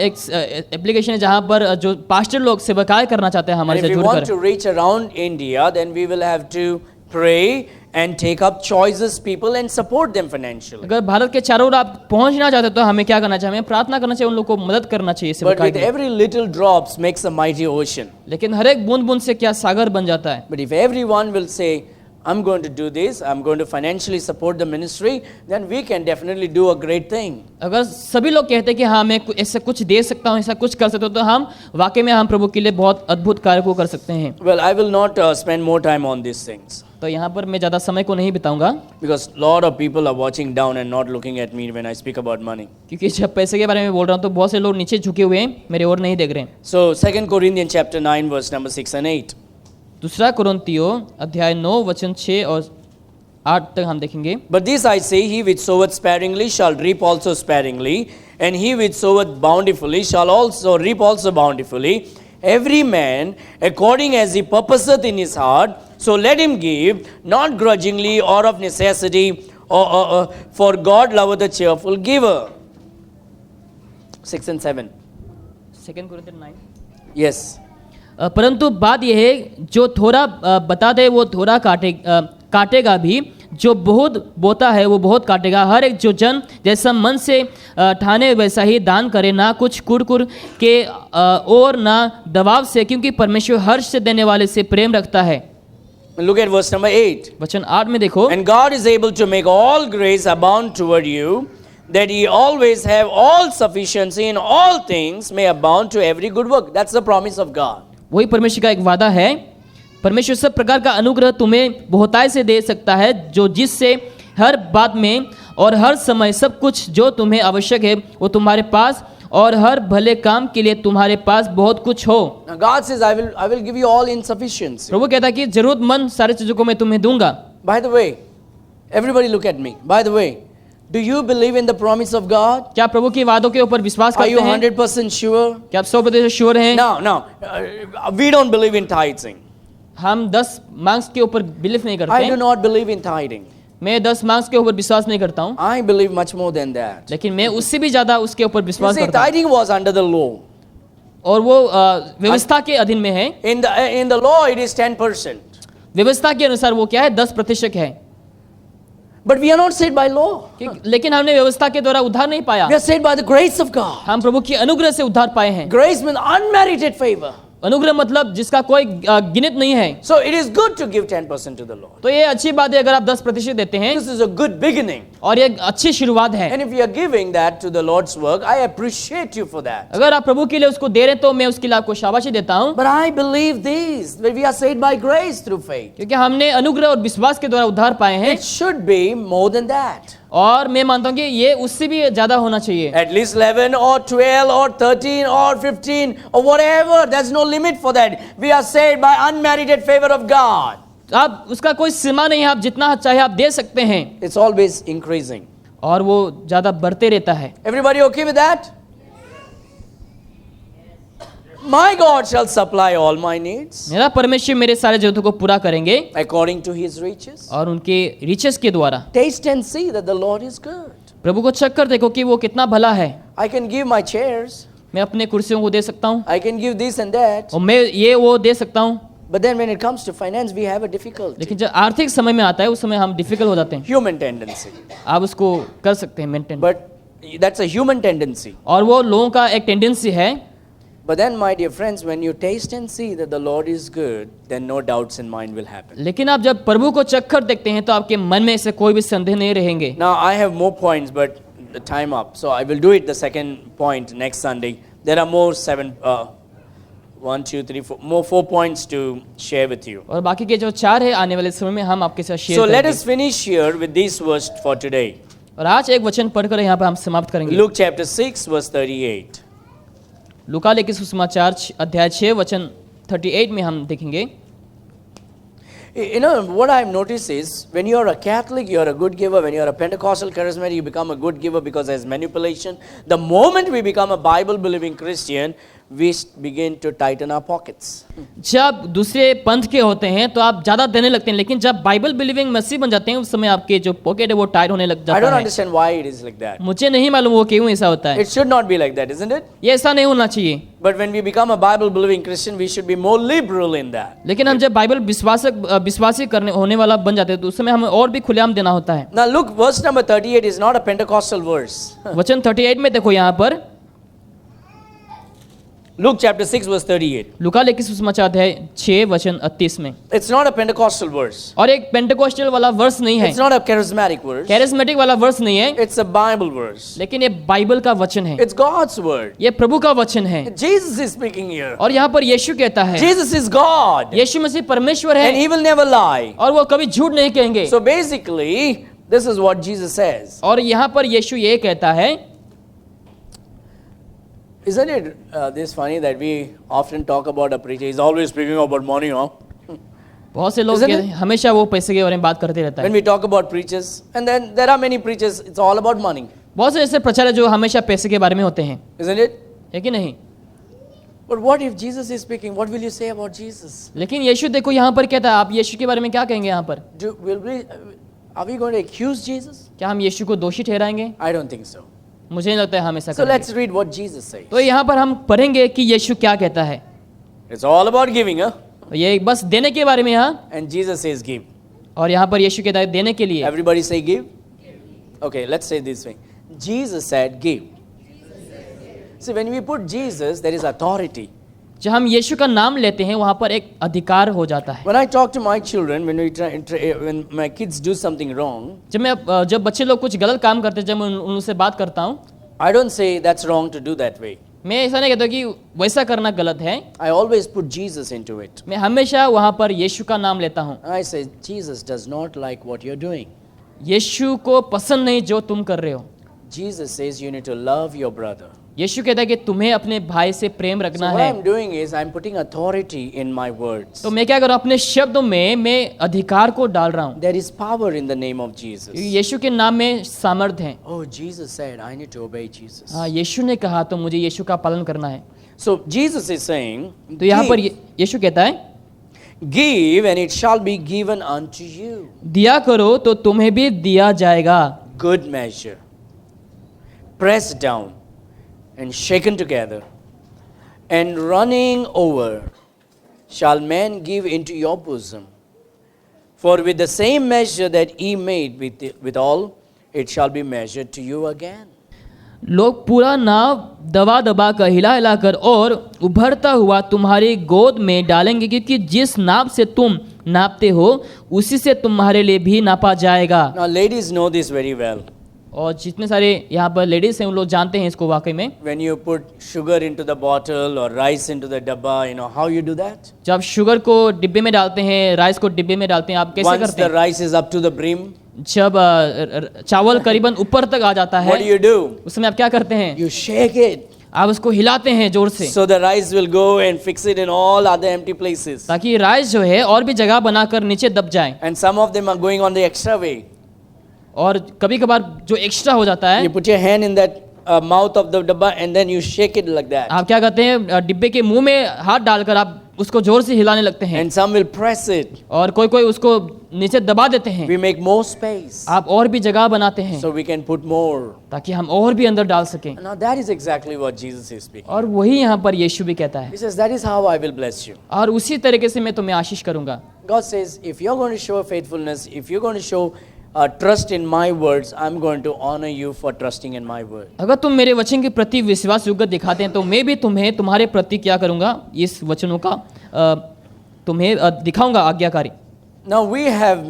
Speaker 2: एप्लीकेशन है जहाँ पर जो पास्टर लोग सेवकाई करना चाहते हैं हमारे
Speaker 1: And
Speaker 2: से
Speaker 1: if we want
Speaker 2: जुड़कर।
Speaker 1: to reach around India, then we will have to pray and take up choices people and support them financially.
Speaker 2: अगर भारत के चारों ओर आप पहुंचना चाहते हो तो हमें क्या करना चाहिए? हमें प्रार्थना करना चाहिए, उन लोगों को मदद करना चाहिए
Speaker 1: But
Speaker 2: सेवकाई
Speaker 1: with
Speaker 2: में।
Speaker 1: every little drops makes a mighty ocean.
Speaker 2: लेकिन हर एक बूंद बूंद से क्या सागर बन जाता है।
Speaker 1: But if everyone will say, I'm going to do this, I'm going to financially support the ministry, then we can definitely do a great thing.
Speaker 2: अगर सभी लोग कहते हैं कि हाँ मैं ऐसा कुछ दे सकता हूँ, ऐसा कुछ कर सकता हूँ, तो हम वाकई में हम प्रभु के लिए बहुत अद्भुत कार्य को कर सकते हैं।
Speaker 1: Well, I will not spend more time on these things
Speaker 2: तो यहाँ पर मैं ज़्यादा समय को नहीं बिताऊंगा,
Speaker 1: because lot of people are watching down and not looking at me when I speak about money.
Speaker 2: क्योंकि जब पैसे के बारे में बोल रहा हूँ तो बहुत से लोग नीचे झुके हुए हैं, मेरे ओर नहीं देख रहे हैं।
Speaker 1: So 2 Corinthians chapter 9 verse number 6 and 8.
Speaker 2: दूसरा कुरिन्थियों अध्याय 9 वचन 6 और 8 तक हम देखेंगे।
Speaker 1: But this I say, he which soweth sparingly shall reap also sparingly, and he which soweth bountifully shall also reap also bountifully. Every man according as he purposeth in his heart, so let him give, not grudgingly or of necessity, for God loveth a cheerful giver. 6 and 7.
Speaker 2: 2 कुरिन्थियों 9।
Speaker 1: Yes.
Speaker 2: परंतु बात यह है, जो थोड़ा बता दे वो थोड़ा काटेगा भी, जो बहुत बोता है वो बहुत काटेगा। हर एक जो जन जैसा मन से ठाने वैसा ही दान करे, ना कुछ कुड़ के और ना दबाव से, क्योंकि परमेश्वर हर्ष से देने वाले से प्रेम रखता है।
Speaker 1: Look at verse number 8.
Speaker 2: वचन 8 में देखो।
Speaker 1: And God is able to make all grace abound toward you, that ye always have all sufficiency in all things, may abound to every good work. That's the promise of God.
Speaker 2: वही परमेश्वर का एक वादा है। परमेश्वर सब प्रकार का अनुग्रह तुम्हें बहुतायत से दे सकता है, जो जिससे हर बात में और हर समय सब कुछ जो तुम्हें आवश्यक है वो तुम्हारे पास, और हर भले काम के लिए तुम्हारे पास बहुत कुछ हो।
Speaker 1: Now God says, I will give you all insufficiency.
Speaker 2: प्रभु कहता है कि जरूरतमंद सारी चीजों को मैं तुम्हें दूंगा।
Speaker 1: By the way, everybody look at me. By the way, do you believe in the promise of God?
Speaker 2: क्या प्रभु के वादों के ऊपर विश्वास
Speaker 1: Are you
Speaker 2: करते हैं?
Speaker 1: 100% sure?
Speaker 2: क्या आप 100% श्योर हैं?
Speaker 1: No, we don't believe in tithing.
Speaker 2: हम 10 मार्क्स के ऊपर बिलीव नहीं
Speaker 1: I do
Speaker 2: करते।
Speaker 1: not believe in tithing.
Speaker 2: मैं 10 मार्क्स के ऊपर विश्वास नहीं करता हूँ,
Speaker 1: I believe much more than that.
Speaker 2: लेकिन मैं उससे भी ज्यादा उसके ऊपर
Speaker 1: You
Speaker 2: विश्वास
Speaker 1: see,
Speaker 2: करता हूँ।
Speaker 1: tithing was under the law.
Speaker 2: और वो व्यवस्था के अधीन में है।
Speaker 1: In the law, it is 10%.
Speaker 2: व्यवस्था के अनुसार वो क्या है? 10% है।
Speaker 1: But we are not saved by law.
Speaker 2: लेकिन हमने व्यवस्था के द्वारा उद्धार नहीं पाया,
Speaker 1: We are saved by the grace of God.
Speaker 2: हम प्रभु की अनुग्रह से उद्धार पाए हैं।
Speaker 1: Grace means unmerited favor.
Speaker 2: अनुग्रह मतलब जिसका कोई गिनत नहीं है।
Speaker 1: So it is good to give 10% to the Lord.
Speaker 2: तो ये अच्छी बात है अगर आप 10% देते हैं,
Speaker 1: This is a good beginning.
Speaker 2: और ये अच्छी शुरुआत है।
Speaker 1: And if you are giving that to the Lord's work, I appreciate you for that.
Speaker 2: अगर आप प्रभु के लिए उसको दे रहे हैं तो मैं उसके लिए आपको शाबाशी देता हूँ,
Speaker 1: But I believe this, that we are saved by grace through faith.
Speaker 2: क्योंकि हमने अनुग्रह और विश्वास के द्वारा उद्धार पाए हैं।
Speaker 1: It should be more than that.
Speaker 2: और मैं मानता हूँ कि ये उससे भी ज्यादा होना चाहिए।
Speaker 1: At least 11 or 12 or 13 or 15 or whatever. There's no limit for that. We are saved by unmerited favor of God.
Speaker 2: आप उसका कोई सीमा नहीं है, आप जितना चाहे आप दे सकते हैं,
Speaker 1: It's always increasing.
Speaker 2: और वो ज्यादा बढ़ते रहता है।
Speaker 1: Everybody okay with that? My God shall supply all my needs
Speaker 2: मेरा परमेश्वर मेरे सारे जरूरतों को पूरा करेंगे
Speaker 1: according to his riches.
Speaker 2: और उनके रिचेस के द्वारा।
Speaker 1: Taste and see that the Lord is good.
Speaker 2: प्रभु को चख कर देखो कि वो कितना भला है।
Speaker 1: I can give my chairs,
Speaker 2: मैं अपने कुर्सियों को दे सकता हूँ
Speaker 1: I can give this and that,
Speaker 2: और मैं ये वो दे सकता हूँ,
Speaker 1: but then when it comes to finance, we have a difficulty.
Speaker 2: लेकिन जब आर्थिक समय में आता है उस समय हम डिफिकल्ट हो जाते हैं।
Speaker 1: Human tendency.
Speaker 2: आप उसको कर सकते हैं maintain,
Speaker 1: But that's a human tendency.
Speaker 2: और वो लोगों का एक टेंडेंसी है।
Speaker 1: But then, my dear friends, when you taste and see that the Lord is good, then no doubts in mind will happen.
Speaker 2: लेकिन आप जब प्रभु को चख कर देखते हैं तो आपके मन में ऐसे कोई भी संदेह नहीं रहेंगे।
Speaker 1: Now, I have more points, but the time up. So I will do it the second point next Sunday. There are more 4 points to share with you.
Speaker 2: और बाकी के जो 4 है आने वाले समय में हम आपके साथ शेयर
Speaker 1: So let
Speaker 2: करेंगे।
Speaker 1: us finish here with this verse for today.
Speaker 2: और आज एक वचन पढ़कर यहाँ पर हम समाप्त करेंगे।
Speaker 1: Luke chapter 6, verse 38.
Speaker 2: लूका लिखित सुसमाचार अध्याय 6 वचन 38 में हम देखेंगे।
Speaker 1: You know, what I've noticed is, when you're a Catholic, you're a good giver. When you're a Pentecostal charismatic, you become a good giver because there's manipulation. The moment we become a Bible-believing Christian, we begin to tighten our pockets.
Speaker 2: जब दूसरे पंथ के होते हैं तो आप ज्यादा देने लगते हैं, लेकिन जब बाइबल बिलीविंग मसीह बन जाते हैं उस समय आपके जो पॉकेट है वो टाइट होने लग
Speaker 1: I
Speaker 2: जाता
Speaker 1: don't
Speaker 2: है।
Speaker 1: understand why it is like that.
Speaker 2: मुझे नहीं मालूम वो क्यों ऐसा होता है।
Speaker 1: It should not be like that, isn't it?
Speaker 2: ये ऐसा नहीं होना चाहिए।
Speaker 1: But when we become a Bible-believing Christian, we should be more liberal in that.
Speaker 2: लेकिन हम जब बाइबल विश्वासी करने होने वाला बन जाते हैं तो उस समय हमें और भी खुलेआम देना होता है।
Speaker 1: Now look, verse number 38 is not a Pentecostal verse.
Speaker 2: वचन 38 में देखो यहाँ पर
Speaker 1: Luke chapter 6, verse 38.
Speaker 2: लूका लिखित सुसमाचार अध्याय 6 वचन 38 में,
Speaker 1: It's not a Pentecostal verse.
Speaker 2: और एक पेंटेकोस्टल वाला वर्स नहीं है,
Speaker 1: It's not a charismatic verse.
Speaker 2: Charismatic वाला वर्स नहीं है,
Speaker 1: It's a Bible verse.
Speaker 2: लेकिन ये बाइबल का वचन है,
Speaker 1: It's God's word.
Speaker 2: ये प्रभु का वचन है।
Speaker 1: Jesus is speaking here.
Speaker 2: और यहाँ पर यीशु कहता है,
Speaker 1: Jesus is God.
Speaker 2: यीशु मसीह परमेश्वर
Speaker 1: And
Speaker 2: है
Speaker 1: he will never lie.
Speaker 2: और वो कभी झूठ नहीं कहेंगे।
Speaker 1: So basically, this is what Jesus says.
Speaker 2: और यहाँ पर यीशु ये कहता है,
Speaker 1: Isn't it this funny that we often talk about a preacher? He's always speaking about money, huh?
Speaker 2: बहुत से लोग
Speaker 1: Isn't it?
Speaker 2: हमेशा वो पैसे के बारे में बात करते रहता
Speaker 1: When
Speaker 2: है।
Speaker 1: we talk about preachers, and then there are many preachers, it's all about money.
Speaker 2: बहुत से ऐसे प्रचारक जो हमेशा पैसे के बारे में होते हैं,
Speaker 1: Isn't it?
Speaker 2: है कि नहीं?
Speaker 1: But what if Jesus is speaking? What will you say about Jesus?
Speaker 2: लेकिन यीशु देखो यहाँ पर कहता है, आप यीशु के बारे में क्या कहेंगे यहाँ पर?
Speaker 1: Are we going to accuse Jesus?
Speaker 2: क्या हम यीशु को दोषी ठहराएंगे?
Speaker 1: I don't think so.
Speaker 2: मुझे नहीं लगता है हम ऐसा
Speaker 1: So
Speaker 2: करेंगे।
Speaker 1: let's read what Jesus says.
Speaker 2: तो यहाँ पर हम पढ़ेंगे कि यीशु क्या कहता है।
Speaker 1: It's all about giving, huh?
Speaker 2: ये बस देने के बारे में यहाँ,
Speaker 1: And Jesus says give.
Speaker 2: और यहाँ पर यीशु कहता है देने के लिए।
Speaker 1: Everybody say give. Okay, let's say this way. Jesus said give. See, when we put Jesus, there is authority.
Speaker 2: जब हम यीशु का नाम लेते हैं वहाँ पर एक अधिकार हो जाता है।
Speaker 1: When I talk to my children, when my kids do something wrong,
Speaker 2: जब बच्चे लोग कुछ गलत काम करते हैं, जब मैं उनसे बात करता हूँ,
Speaker 1: I don't say that's wrong to do that way.
Speaker 2: मैं ऐसा नहीं कहता कि वैसा करना गलत है।
Speaker 1: I always put Jesus into it.
Speaker 2: मैं हमेशा वहाँ पर यीशु का नाम लेता हूँ।
Speaker 1: I say, Jesus does not like what you're doing.
Speaker 2: यीशु को पसंद नहीं जो तुम कर रहे हो।
Speaker 1: Jesus says you need to love your brother.
Speaker 2: यीशु कहता है कि तुम्हें अपने भाई से प्रेम
Speaker 1: So
Speaker 2: रखना
Speaker 1: what
Speaker 2: है।
Speaker 1: I'm doing is I'm putting authority in my words.
Speaker 2: तो मैं क्या करूँ, अपने शब्दों में मैं अधिकार को डाल रहा हूँ।
Speaker 1: There is power in the name of Jesus.
Speaker 2: क्योंकि यीशु के नाम में सामर्थ्य है।
Speaker 1: Oh, Jesus said, I need to obey Jesus.
Speaker 2: हाँ, यीशु ने कहा तो मुझे यीशु का पालन करना है।
Speaker 1: So Jesus is saying,
Speaker 2: तो यहाँ पर
Speaker 1: give,
Speaker 2: यीशु कहता है,
Speaker 1: give and it shall be given unto you.
Speaker 2: दिया करो तो तुम्हें भी दिया जाएगा।
Speaker 1: Good measure, pressed down and shaken together and running over shall men give into your bosom. For with the same measure that ye made withal, it shall be measured to you again.
Speaker 2: लोग पूरा नाव दबा दबा कर हिला हिला कर और उभरता हुआ तुम्हारी गोद में डालेंगे, क्योंकि जिस नाप से तुम नापते हो उसी से तुम्हारे लिए भी नापा जाएगा।
Speaker 1: Now ladies know this very well.
Speaker 2: और जितने सारे यहाँ पर लेडीज हैं उन लोग जानते हैं इसको वाकई में।
Speaker 1: When you put sugar into the bottle or rice into the dabba, you know how you do that?
Speaker 2: जब शुगर को डिब्बे में डालते हैं, राइस को डिब्बे में डालते हैं, आप कैसे
Speaker 1: Once
Speaker 2: करते
Speaker 1: the
Speaker 2: हैं?
Speaker 1: rice is up to the brim,
Speaker 2: जब चावल करीबन ऊपर तक आ जाता
Speaker 1: what
Speaker 2: है
Speaker 1: do?
Speaker 2: उस समय आप क्या करते हैं?
Speaker 1: You shake it.
Speaker 2: आप उसको हिलाते हैं जोर से,
Speaker 1: so the rice will go and fix it in all other empty places.
Speaker 2: ताकि राइस जो है और भी जगह बनाकर नीचे दब जाए।
Speaker 1: And some of them are going on the extra way.
Speaker 2: और कभी कभार जो एक्स्ट्रा हो जाता है,
Speaker 1: You put your hand in that mouth of the dabba and then you shake it like that.
Speaker 2: आप क्या करते हैं, डिब्बे के मुंह में हाथ डालकर आप उसको जोर से हिलाने लगते हैं,
Speaker 1: And some will press it.
Speaker 2: और कोई कोई उसको नीचे दबा देते हैं।
Speaker 1: We make more space
Speaker 2: आप और भी जगह बनाते हैं
Speaker 1: so we can put more.
Speaker 2: ताकि हम और भी अंदर डाल सकें।
Speaker 1: Now that is exactly what Jesus is speaking.
Speaker 2: और वही यहाँ पर यीशु भी कहता है,
Speaker 1: He says, that is how I will bless you.
Speaker 2: और उसी तरीके से मैं तुम्हें आशीष करूंगा।
Speaker 1: God says, if you're going to show faithfulness, if you're going to show trust in my words, I'm going to honor you for trusting in my word.
Speaker 2: अगर तुम मेरे वचन के प्रति विश्वास योग्य दिखाते हैं तो मैं भी तुम्हें तुम्हारे प्रति क्या करूंगा, इस वचनों का तुम्हें दिखाऊंगा आज्ञाकारी।
Speaker 1: Now we have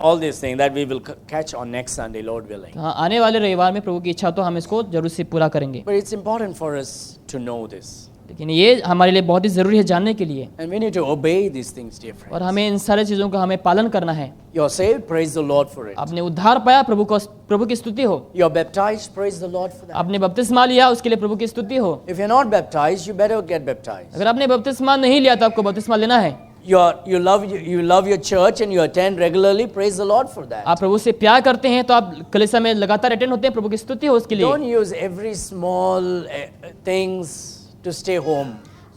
Speaker 1: all these things that we will catch on next Sunday, Lord willing.
Speaker 2: हाँ, आने वाले रविवार में प्रभु की इच्छा तो हम इसको जरूर से पूरा करेंगे,
Speaker 1: But it's important for us to know this.
Speaker 2: लेकिन ये हमारे लिए बहुत ही जरूरी है जानने के लिए,
Speaker 1: And we need to obey these things, dear friends.
Speaker 2: और हमें इन सारे चीजों का हमें पालन करना है।
Speaker 1: You're saved, praise the Lord for it.
Speaker 2: आपने उद्धार पाया, प्रभु की स्तुति हो।
Speaker 1: You're baptized, praise the Lord for that.
Speaker 2: आपने बपतिस्मा लिया, उसके लिए प्रभु की स्तुति हो।
Speaker 1: If you're not baptized, you better get baptized.
Speaker 2: अगर आपने बपतिस्मा नहीं लिया तो आपको बपतिस्मा लेना है।
Speaker 1: You love your church and you attend regularly, praise the Lord for that.
Speaker 2: आप प्रभु से प्यार करते हैं तो आप कलीसिया में लगातार अटेंड होते हैं, प्रभु की स्तुति हो उसके लिए।
Speaker 1: Don't use every small things to stay home.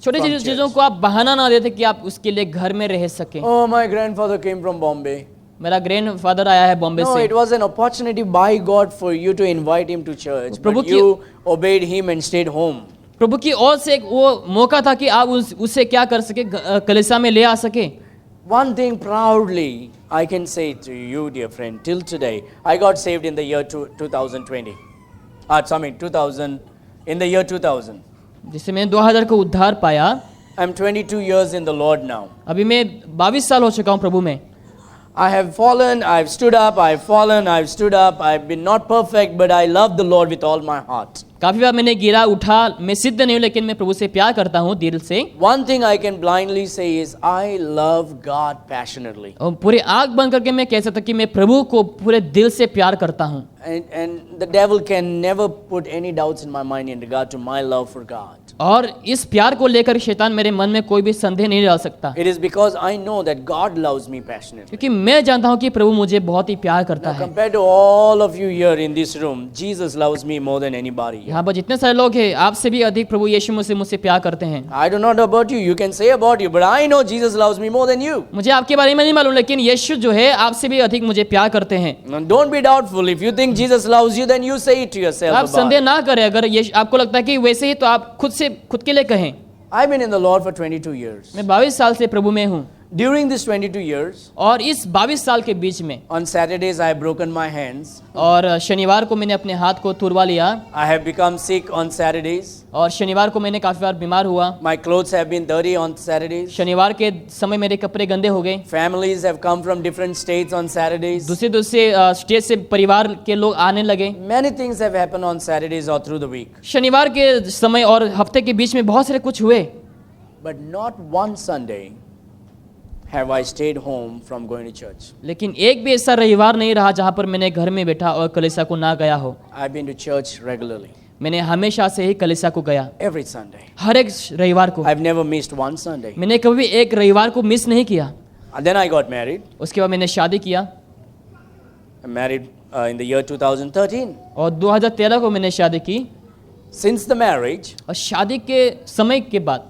Speaker 2: छोटी
Speaker 1: from
Speaker 2: छोटी चीजों
Speaker 1: church.
Speaker 2: को आप बहाना ना देते कि आप उसके लिए घर में रह सके।
Speaker 1: Oh, my grandfather came from Bombay.
Speaker 2: मेरा ग्रैंडफादर आया है बॉम्बे
Speaker 1: No,
Speaker 2: से।
Speaker 1: it was an opportunity by God for you to invite him to church,
Speaker 2: Prabhu
Speaker 1: but
Speaker 2: की-
Speaker 1: you obeyed him and stayed home.
Speaker 2: प्रभु की ओर से एक वो मौका था कि आप उससे क्या कर सके, कलीसिया में ले आ सके।
Speaker 1: One thing proudly I can say to you, dear friend, till today, I got saved in the year 2020. In the year 2000.
Speaker 2: जिससे मैंने 2000 को उद्धार पाया।
Speaker 1: I'm 22 years in the Lord now.
Speaker 2: अभी मैं 22 साल हो चुका हूँ प्रभु में।
Speaker 1: I have fallen, I've stood up, I've fallen, I've stood up. I've been not perfect, but I love the Lord with all my heart.
Speaker 2: काफी बार मैंने गिरा उठा, मैं सिद्ध नहीं हूँ लेकिन मैं प्रभु से प्यार करता हूँ दिल से।
Speaker 1: One thing I can blindly say is I love God passionately.
Speaker 2: और पूरी आँख बंद करके मैं कह सकता हूँ कि मैं प्रभु को पूरे दिल से प्यार करता हूँ।
Speaker 1: And the devil can never put any doubts in my mind in regard to my love for God.
Speaker 2: और इस प्यार को लेकर शैतान मेरे मन में कोई भी संदेह नहीं डाल सकता,
Speaker 1: It is because I know that God loves me passionately.
Speaker 2: क्योंकि मैं जानता हूँ कि प्रभु मुझे बहुत ही प्यार करता
Speaker 1: Now,
Speaker 2: है।
Speaker 1: compared to all of you here in this room, Jesus loves me more than anybody.
Speaker 2: यहाँ पर जितने सारे लोग हैं, आपसे भी अधिक प्रभु यीशु मसीह मुझसे प्यार करते हैं।
Speaker 1: I don't know about you. You can say about you, but I know Jesus loves me more than you.
Speaker 2: मुझे आपके बारे में नहीं मालूम, लेकिन यीशु जो है आपसे भी अधिक मुझे प्यार करते हैं।
Speaker 1: Now, don't be doubtful. If you think Jesus loves you, then you say it to yourself.
Speaker 2: आप
Speaker 1: about
Speaker 2: संदेह
Speaker 1: it.
Speaker 2: ना करें, अगर ये आपको लगता है कि वैसे ही तो आप खुद के लिए कहें।
Speaker 1: I've been in the Lord for 22 years.
Speaker 2: मैं 22 साल से प्रभु में हूँ,
Speaker 1: During these 22 years,
Speaker 2: और इस 22 साल के बीच में
Speaker 1: on Saturdays I have broken my hands.
Speaker 2: और शनिवार को मैंने अपने हाथ को तुरवा लिया,
Speaker 1: I have become sick on Saturdays.
Speaker 2: और शनिवार को मैंने काफी बार बीमार हुआ।
Speaker 1: My clothes have been dirty on Saturdays.
Speaker 2: शनिवार के समय मेरे कपड़े गंदे हो गए।
Speaker 1: Families have come from different states on Saturdays.
Speaker 2: दूसरे स्टेट से परिवार के लोग आने लगे।
Speaker 1: Many things have happened on Saturdays or through the week.
Speaker 2: शनिवार के समय और हफ्ते के बीच में बहुत सारे कुछ हुए,
Speaker 1: But not one Sunday have I stayed home from going to church.
Speaker 2: लेकिन एक भी ऐसा रविवार नहीं रहा जहाँ पर मैंने घर में बैठा और कलीसिया को ना गया हो।
Speaker 1: I've been to church regularly,
Speaker 2: मैंने हमेशा से ही कलीसिया को गया,
Speaker 1: every Sunday.
Speaker 2: हर एक रविवार को।
Speaker 1: I've never missed one Sunday.
Speaker 2: मैंने कभी एक रविवार को मिस नहीं किया।
Speaker 1: And then I got married.
Speaker 2: उसके बाद मैंने शादी किया,
Speaker 1: I married in the year 2013.
Speaker 2: और 2013 को मैंने शादी की।
Speaker 1: Since the marriage,
Speaker 2: और शादी के समय के बाद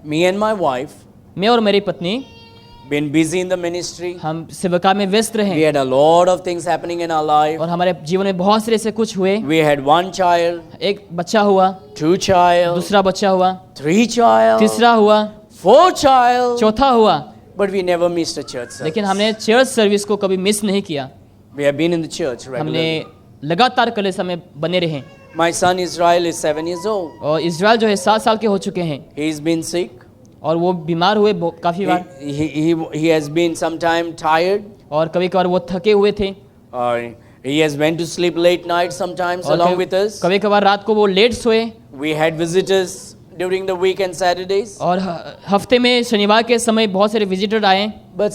Speaker 1: me and my wife
Speaker 2: मैं और मेरी पत्नी
Speaker 1: been busy in the ministry.
Speaker 2: हम सेवका में व्यस्त
Speaker 1: We
Speaker 2: रहे,
Speaker 1: had a lot of things happening in our life.
Speaker 2: और हमारे जीवन में बहुत सारे ऐसे कुछ हुए।
Speaker 1: We had one child,
Speaker 2: एक बच्चा हुआ,
Speaker 1: 2 child,
Speaker 2: दूसरा बच्चा हुआ,
Speaker 1: 3 child,
Speaker 2: तीसरा हुआ,
Speaker 1: 4 child.
Speaker 2: चौथा हुआ,
Speaker 1: But we never missed a church service.
Speaker 2: लेकिन हमने चर्च सर्विस को कभी मिस नहीं किया।
Speaker 1: We have been in the church
Speaker 2: हमने
Speaker 1: regularly.
Speaker 2: लगातार कलीसिया में बने रहे।
Speaker 1: My son Israel is 7 years old.
Speaker 2: और इज़राइल जो है 7 साल के हो चुके हैं,
Speaker 1: He's been sick.
Speaker 2: और वो बीमार हुए काफ़ी बार,
Speaker 1: He has been sometime tired.
Speaker 2: और कभी कभार वो थके हुए थे,
Speaker 1: He has went to sleep late night sometimes
Speaker 2: और
Speaker 1: along with us.
Speaker 2: कभी कभार रात को वो लेट सोए।
Speaker 1: We had visitors during the week and Saturdays.
Speaker 2: और हफ्ते में शनिवार के समय बहुत सारे विजिटर आए।
Speaker 1: But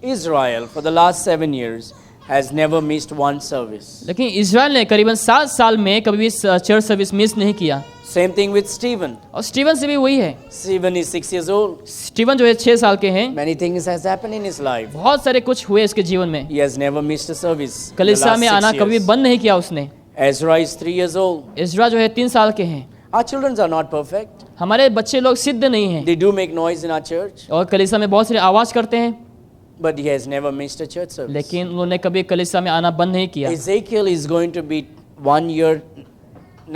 Speaker 1: Israel for the last 7 years has never missed one service.
Speaker 2: लेकिन इजराइल ने करीबन 7 साल में कभी भी चर्च सर्विस मिस नहीं किया।
Speaker 1: Same thing with Stephen.
Speaker 2: और स्टीवन से भी वही है।
Speaker 1: Stephen is 6 years old.
Speaker 2: Steven जो है 6 साल के हैं।
Speaker 1: Many things has happened in his life.
Speaker 2: बहुत सारे कुछ हुए इसके जीवन में।
Speaker 1: He has never missed a service. in the
Speaker 2: कलीसिया
Speaker 1: last
Speaker 2: में
Speaker 1: 6
Speaker 2: आना कभी
Speaker 1: years.
Speaker 2: बंद नहीं किया उसने।
Speaker 1: Ezra is 3 years old.
Speaker 2: इजरा जो है 3 साल के हैं।
Speaker 1: Our children are not perfect.
Speaker 2: हमारे बच्चे लोग सिद्ध नहीं हैं
Speaker 1: They do make noise in our church,
Speaker 2: और कलीसिया में बहुत सारे आवाज करते हैं,
Speaker 1: but he has never missed a church service.
Speaker 2: लेकिन उन्होंने कभी कलीसिया में आना बंद नहीं किया।
Speaker 1: Ezekiel is going to be 1 year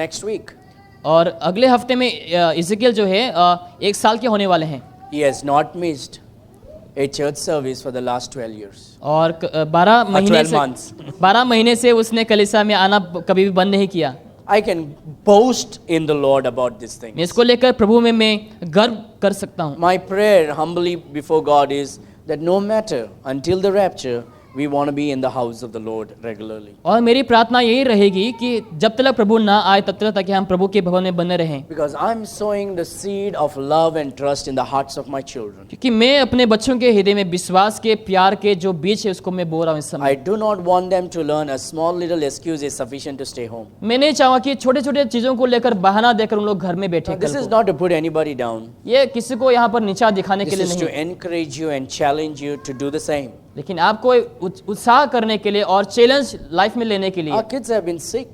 Speaker 1: next week.
Speaker 2: और अगले हफ्ते में इज़ेकियल जो है 1 साल के होने वाले हैं।
Speaker 1: He has not missed a church service for the last 12 years.
Speaker 2: और 12 महीने
Speaker 1: 12
Speaker 2: से
Speaker 1: months.
Speaker 2: 12 महीने से उसने कलीसिया में आना कभी भी बंद नहीं किया।
Speaker 1: I can boast in the Lord about this thing.
Speaker 2: मैं इसको लेकर प्रभु में मैं गर्व कर सकता हूँ।
Speaker 1: My prayer humbly before God is that no matter until the rapture, we want to be in the house of the Lord regularly.
Speaker 2: और मेरी प्रार्थना यही रहेगी कि जब तक प्रभु ना आए तब तक ताकि हम प्रभु के भवन में बने रहें,
Speaker 1: Because I'm sowing the seed of love and trust in the hearts of my children.
Speaker 2: क्योंकि मैं अपने बच्चों के हृदय में विश्वास के प्यार के जो बीज है उसको मैं बो रहा हूँ इस समय।
Speaker 1: I do not want them to learn a small little excuse is sufficient to stay home.
Speaker 2: मैं नहीं चाहूँगा कि छोटे छोटे चीजों को लेकर बहाना देकर उन लोग घर में बैठे।
Speaker 1: Now, this
Speaker 2: कल
Speaker 1: is
Speaker 2: को।
Speaker 1: not to put anybody down.
Speaker 2: ये किसी को यहाँ पर नीचा दिखाने के
Speaker 1: This
Speaker 2: लिए
Speaker 1: is
Speaker 2: नहीं
Speaker 1: to
Speaker 2: है,
Speaker 1: encourage you and challenge you to do the same.
Speaker 2: लेकिन आपको उत्साह करने के लिए और चैलेंज लाइफ में लेने के लिए।
Speaker 1: Our kids have been sick,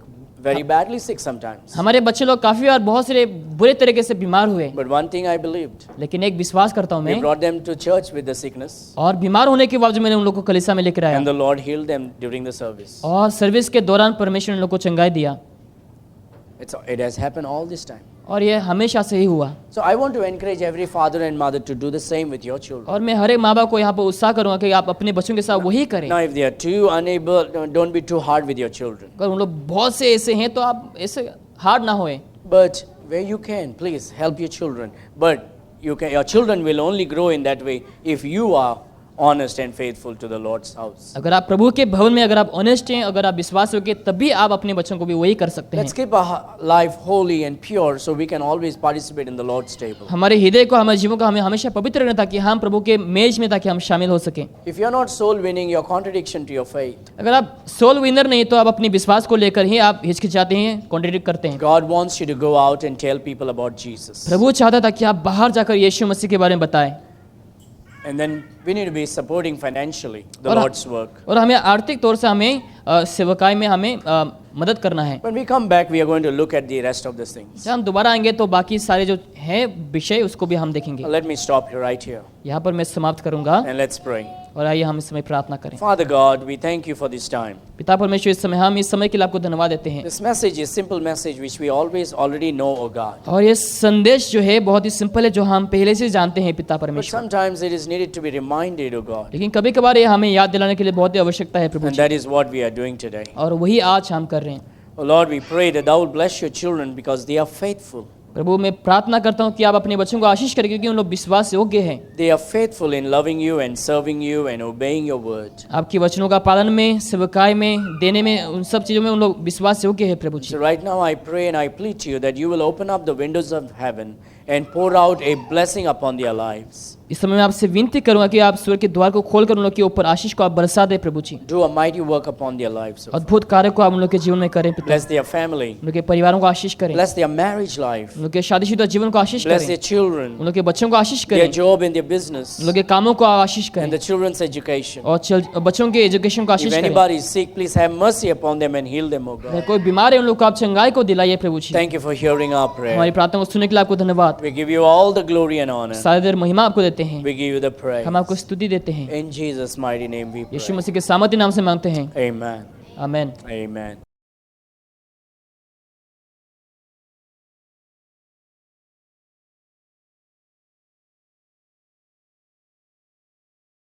Speaker 1: very badly sick sometimes.
Speaker 2: हमारे बच्चे लोग काफी बार बहुत सारे बुरे तरीके से बीमार हुए,
Speaker 1: But one thing I believed,
Speaker 2: लेकिन एक विश्वास करता हूँ
Speaker 1: we
Speaker 2: मैं,
Speaker 1: brought them to church with the sickness,
Speaker 2: और बीमार होने के बावजूद मैंने उन लोग को कलीसिया में लेकर आया
Speaker 1: and the Lord healed them during the service.
Speaker 2: और सर्विस के दौरान परमेश्वर ने उन लोग को चंगाई दिया
Speaker 1: It has happened all this time.
Speaker 2: और ये हमेशा से ही हुआ।
Speaker 1: So I want to encourage every father and mother to do the same with your children.
Speaker 2: और मैं हर एक माँ बाप को यहाँ पर उत्साह करूँगा कि आप अपने बच्चों के साथ वही करें।
Speaker 1: Now, if they are too unable, don't be too hard with your children.
Speaker 2: अगर उन लोग बहुत से ऐसे हैं तो आप ऐसे हार्ड ना होए,
Speaker 1: But where you can, please help your children. But your children will only grow in that way if you are honest and faithful to the Lord's house.
Speaker 2: अगर आप प्रभु के भवन में अगर आप ऑनेस्ट हैं, अगर आप विश्वास होगे, तभी आप अपने बच्चों को भी वही कर सकते हैं।
Speaker 1: Let's keep our life holy and pure so we can always participate in the Lord's table.
Speaker 2: हमारे हृदय को, हमारे जीवन को हमें हमेशा पवित्र रखना ताकि हम प्रभु के मेज में ताकि हम शामिल हो सकें।
Speaker 1: If you're not soul winning, you're contradiction to your faith.
Speaker 2: अगर आप सोल विनर नहीं तो आप अपने विश्वास को लेकर ही आप हिचकिचाते हैं, कॉन्ट्रडिक्ट करते हैं।
Speaker 1: God wants you to go out and tell people about Jesus.
Speaker 2: प्रभु चाहता था कि आप बाहर जाकर यीशु मसीह के बारे में बताएं।
Speaker 1: And then we need to be supporting financially the
Speaker 2: और-
Speaker 1: Lord's work.
Speaker 2: और हमें आर्थिक तौर से हमें सेवकाई में हमें मदद करना है।
Speaker 1: When we come back, we are going to look at the rest of these things.
Speaker 2: जब हम दोबारा आएंगे तो बाकी सारे जो है विषय उसको भी हम देखेंगे।
Speaker 1: Let me stop right here
Speaker 2: यहाँ पर मैं समाप्त करूंगा
Speaker 1: and let's pray.
Speaker 2: और आइए हम इस समय प्रार्थना करें।
Speaker 1: Father God, we thank you for this time.
Speaker 2: पिता परमेश्वर, इस समय हम इस समय के लिए आपको धन्यवाद देते हैं।
Speaker 1: This message is simple message which we always already know, O God.
Speaker 2: और ये संदेश जो है बहुत ही सिंपल है, जो हम पहले से जानते हैं पिता
Speaker 1: But
Speaker 2: परमेश्वर,
Speaker 1: sometimes it is needed to be reminded, O God.
Speaker 2: लेकिन कभी कभार ये हमें याद दिलाने के लिए बहुत ही आवश्यकता है प्रभु
Speaker 1: And
Speaker 2: ji,
Speaker 1: that is what we are doing today.
Speaker 2: और वही आज हम कर रहे हैं।
Speaker 1: Oh Lord, we pray that thou will bless your children because they are faithful.
Speaker 2: प्रभु मैं प्रार्थना करता हूँ कि आप अपने बच्चों को आशीष करें, क्योंकि उन लोग विश्वास योग्य हैं।
Speaker 1: They are faithful in loving you and serving you and obeying your word.
Speaker 2: आपके वचनों का पालन में, सेवकाई में, देने में, उन सब चीजों में उन लोग विश्वास योग्य है प्रभु जी।
Speaker 1: So right now I pray and I plead to you that you will open up the windows of heaven and pour out a blessing upon their lives.
Speaker 2: इस समय मैं आपसे विनती करूंगा कि आप स्वर्ग के द्वार को खोलकर उन लोग के ऊपर आशीष को आप बरसा दे प्रभु जी।
Speaker 1: Do a mighty work upon their lives. O
Speaker 2: अद्भुत कार्य को आप उन लोग के जीवन में करें पिता।
Speaker 1: Bless their family.
Speaker 2: उन लोग के परिवारों को आशीष करें,
Speaker 1: Bless their marriage life.
Speaker 2: उन लोग के शादीशुदा जीवन को आशीष
Speaker 1: Bless
Speaker 2: करें,
Speaker 1: their children,
Speaker 2: उन लोग के बच्चों को आशीष
Speaker 1: their
Speaker 2: करें,
Speaker 1: job and their business,
Speaker 2: उन लोग के कामों को आशीष
Speaker 1: and
Speaker 2: करें,
Speaker 1: the children's education.
Speaker 2: और बच्चों के एजुकेशन को
Speaker 1: If
Speaker 2: आशीष करें।
Speaker 1: anybody is sick, please have mercy upon them and heal them, O
Speaker 2: अगर
Speaker 1: God.
Speaker 2: कोई बीमार है उन लोग को आप चंगाई को दिलाइए प्रभु जी।
Speaker 1: Thank you for hearing our
Speaker 2: हमारी
Speaker 1: prayer.
Speaker 2: प्रार्थना को सुनने के लिए आपको धन्यवाद।
Speaker 1: We give you all the glory and honor.
Speaker 2: सारी देर महिमा आपको देते हैं,
Speaker 1: We give you the praise.
Speaker 2: हम आपको स्तुति देते हैं।
Speaker 1: In Jesus' mighty name we
Speaker 2: Yeshu
Speaker 1: pray.
Speaker 2: मसीह के सामर्थ्य नाम से मांगते हैं,
Speaker 1: Amen.
Speaker 2: आमेन।
Speaker 1: Amen.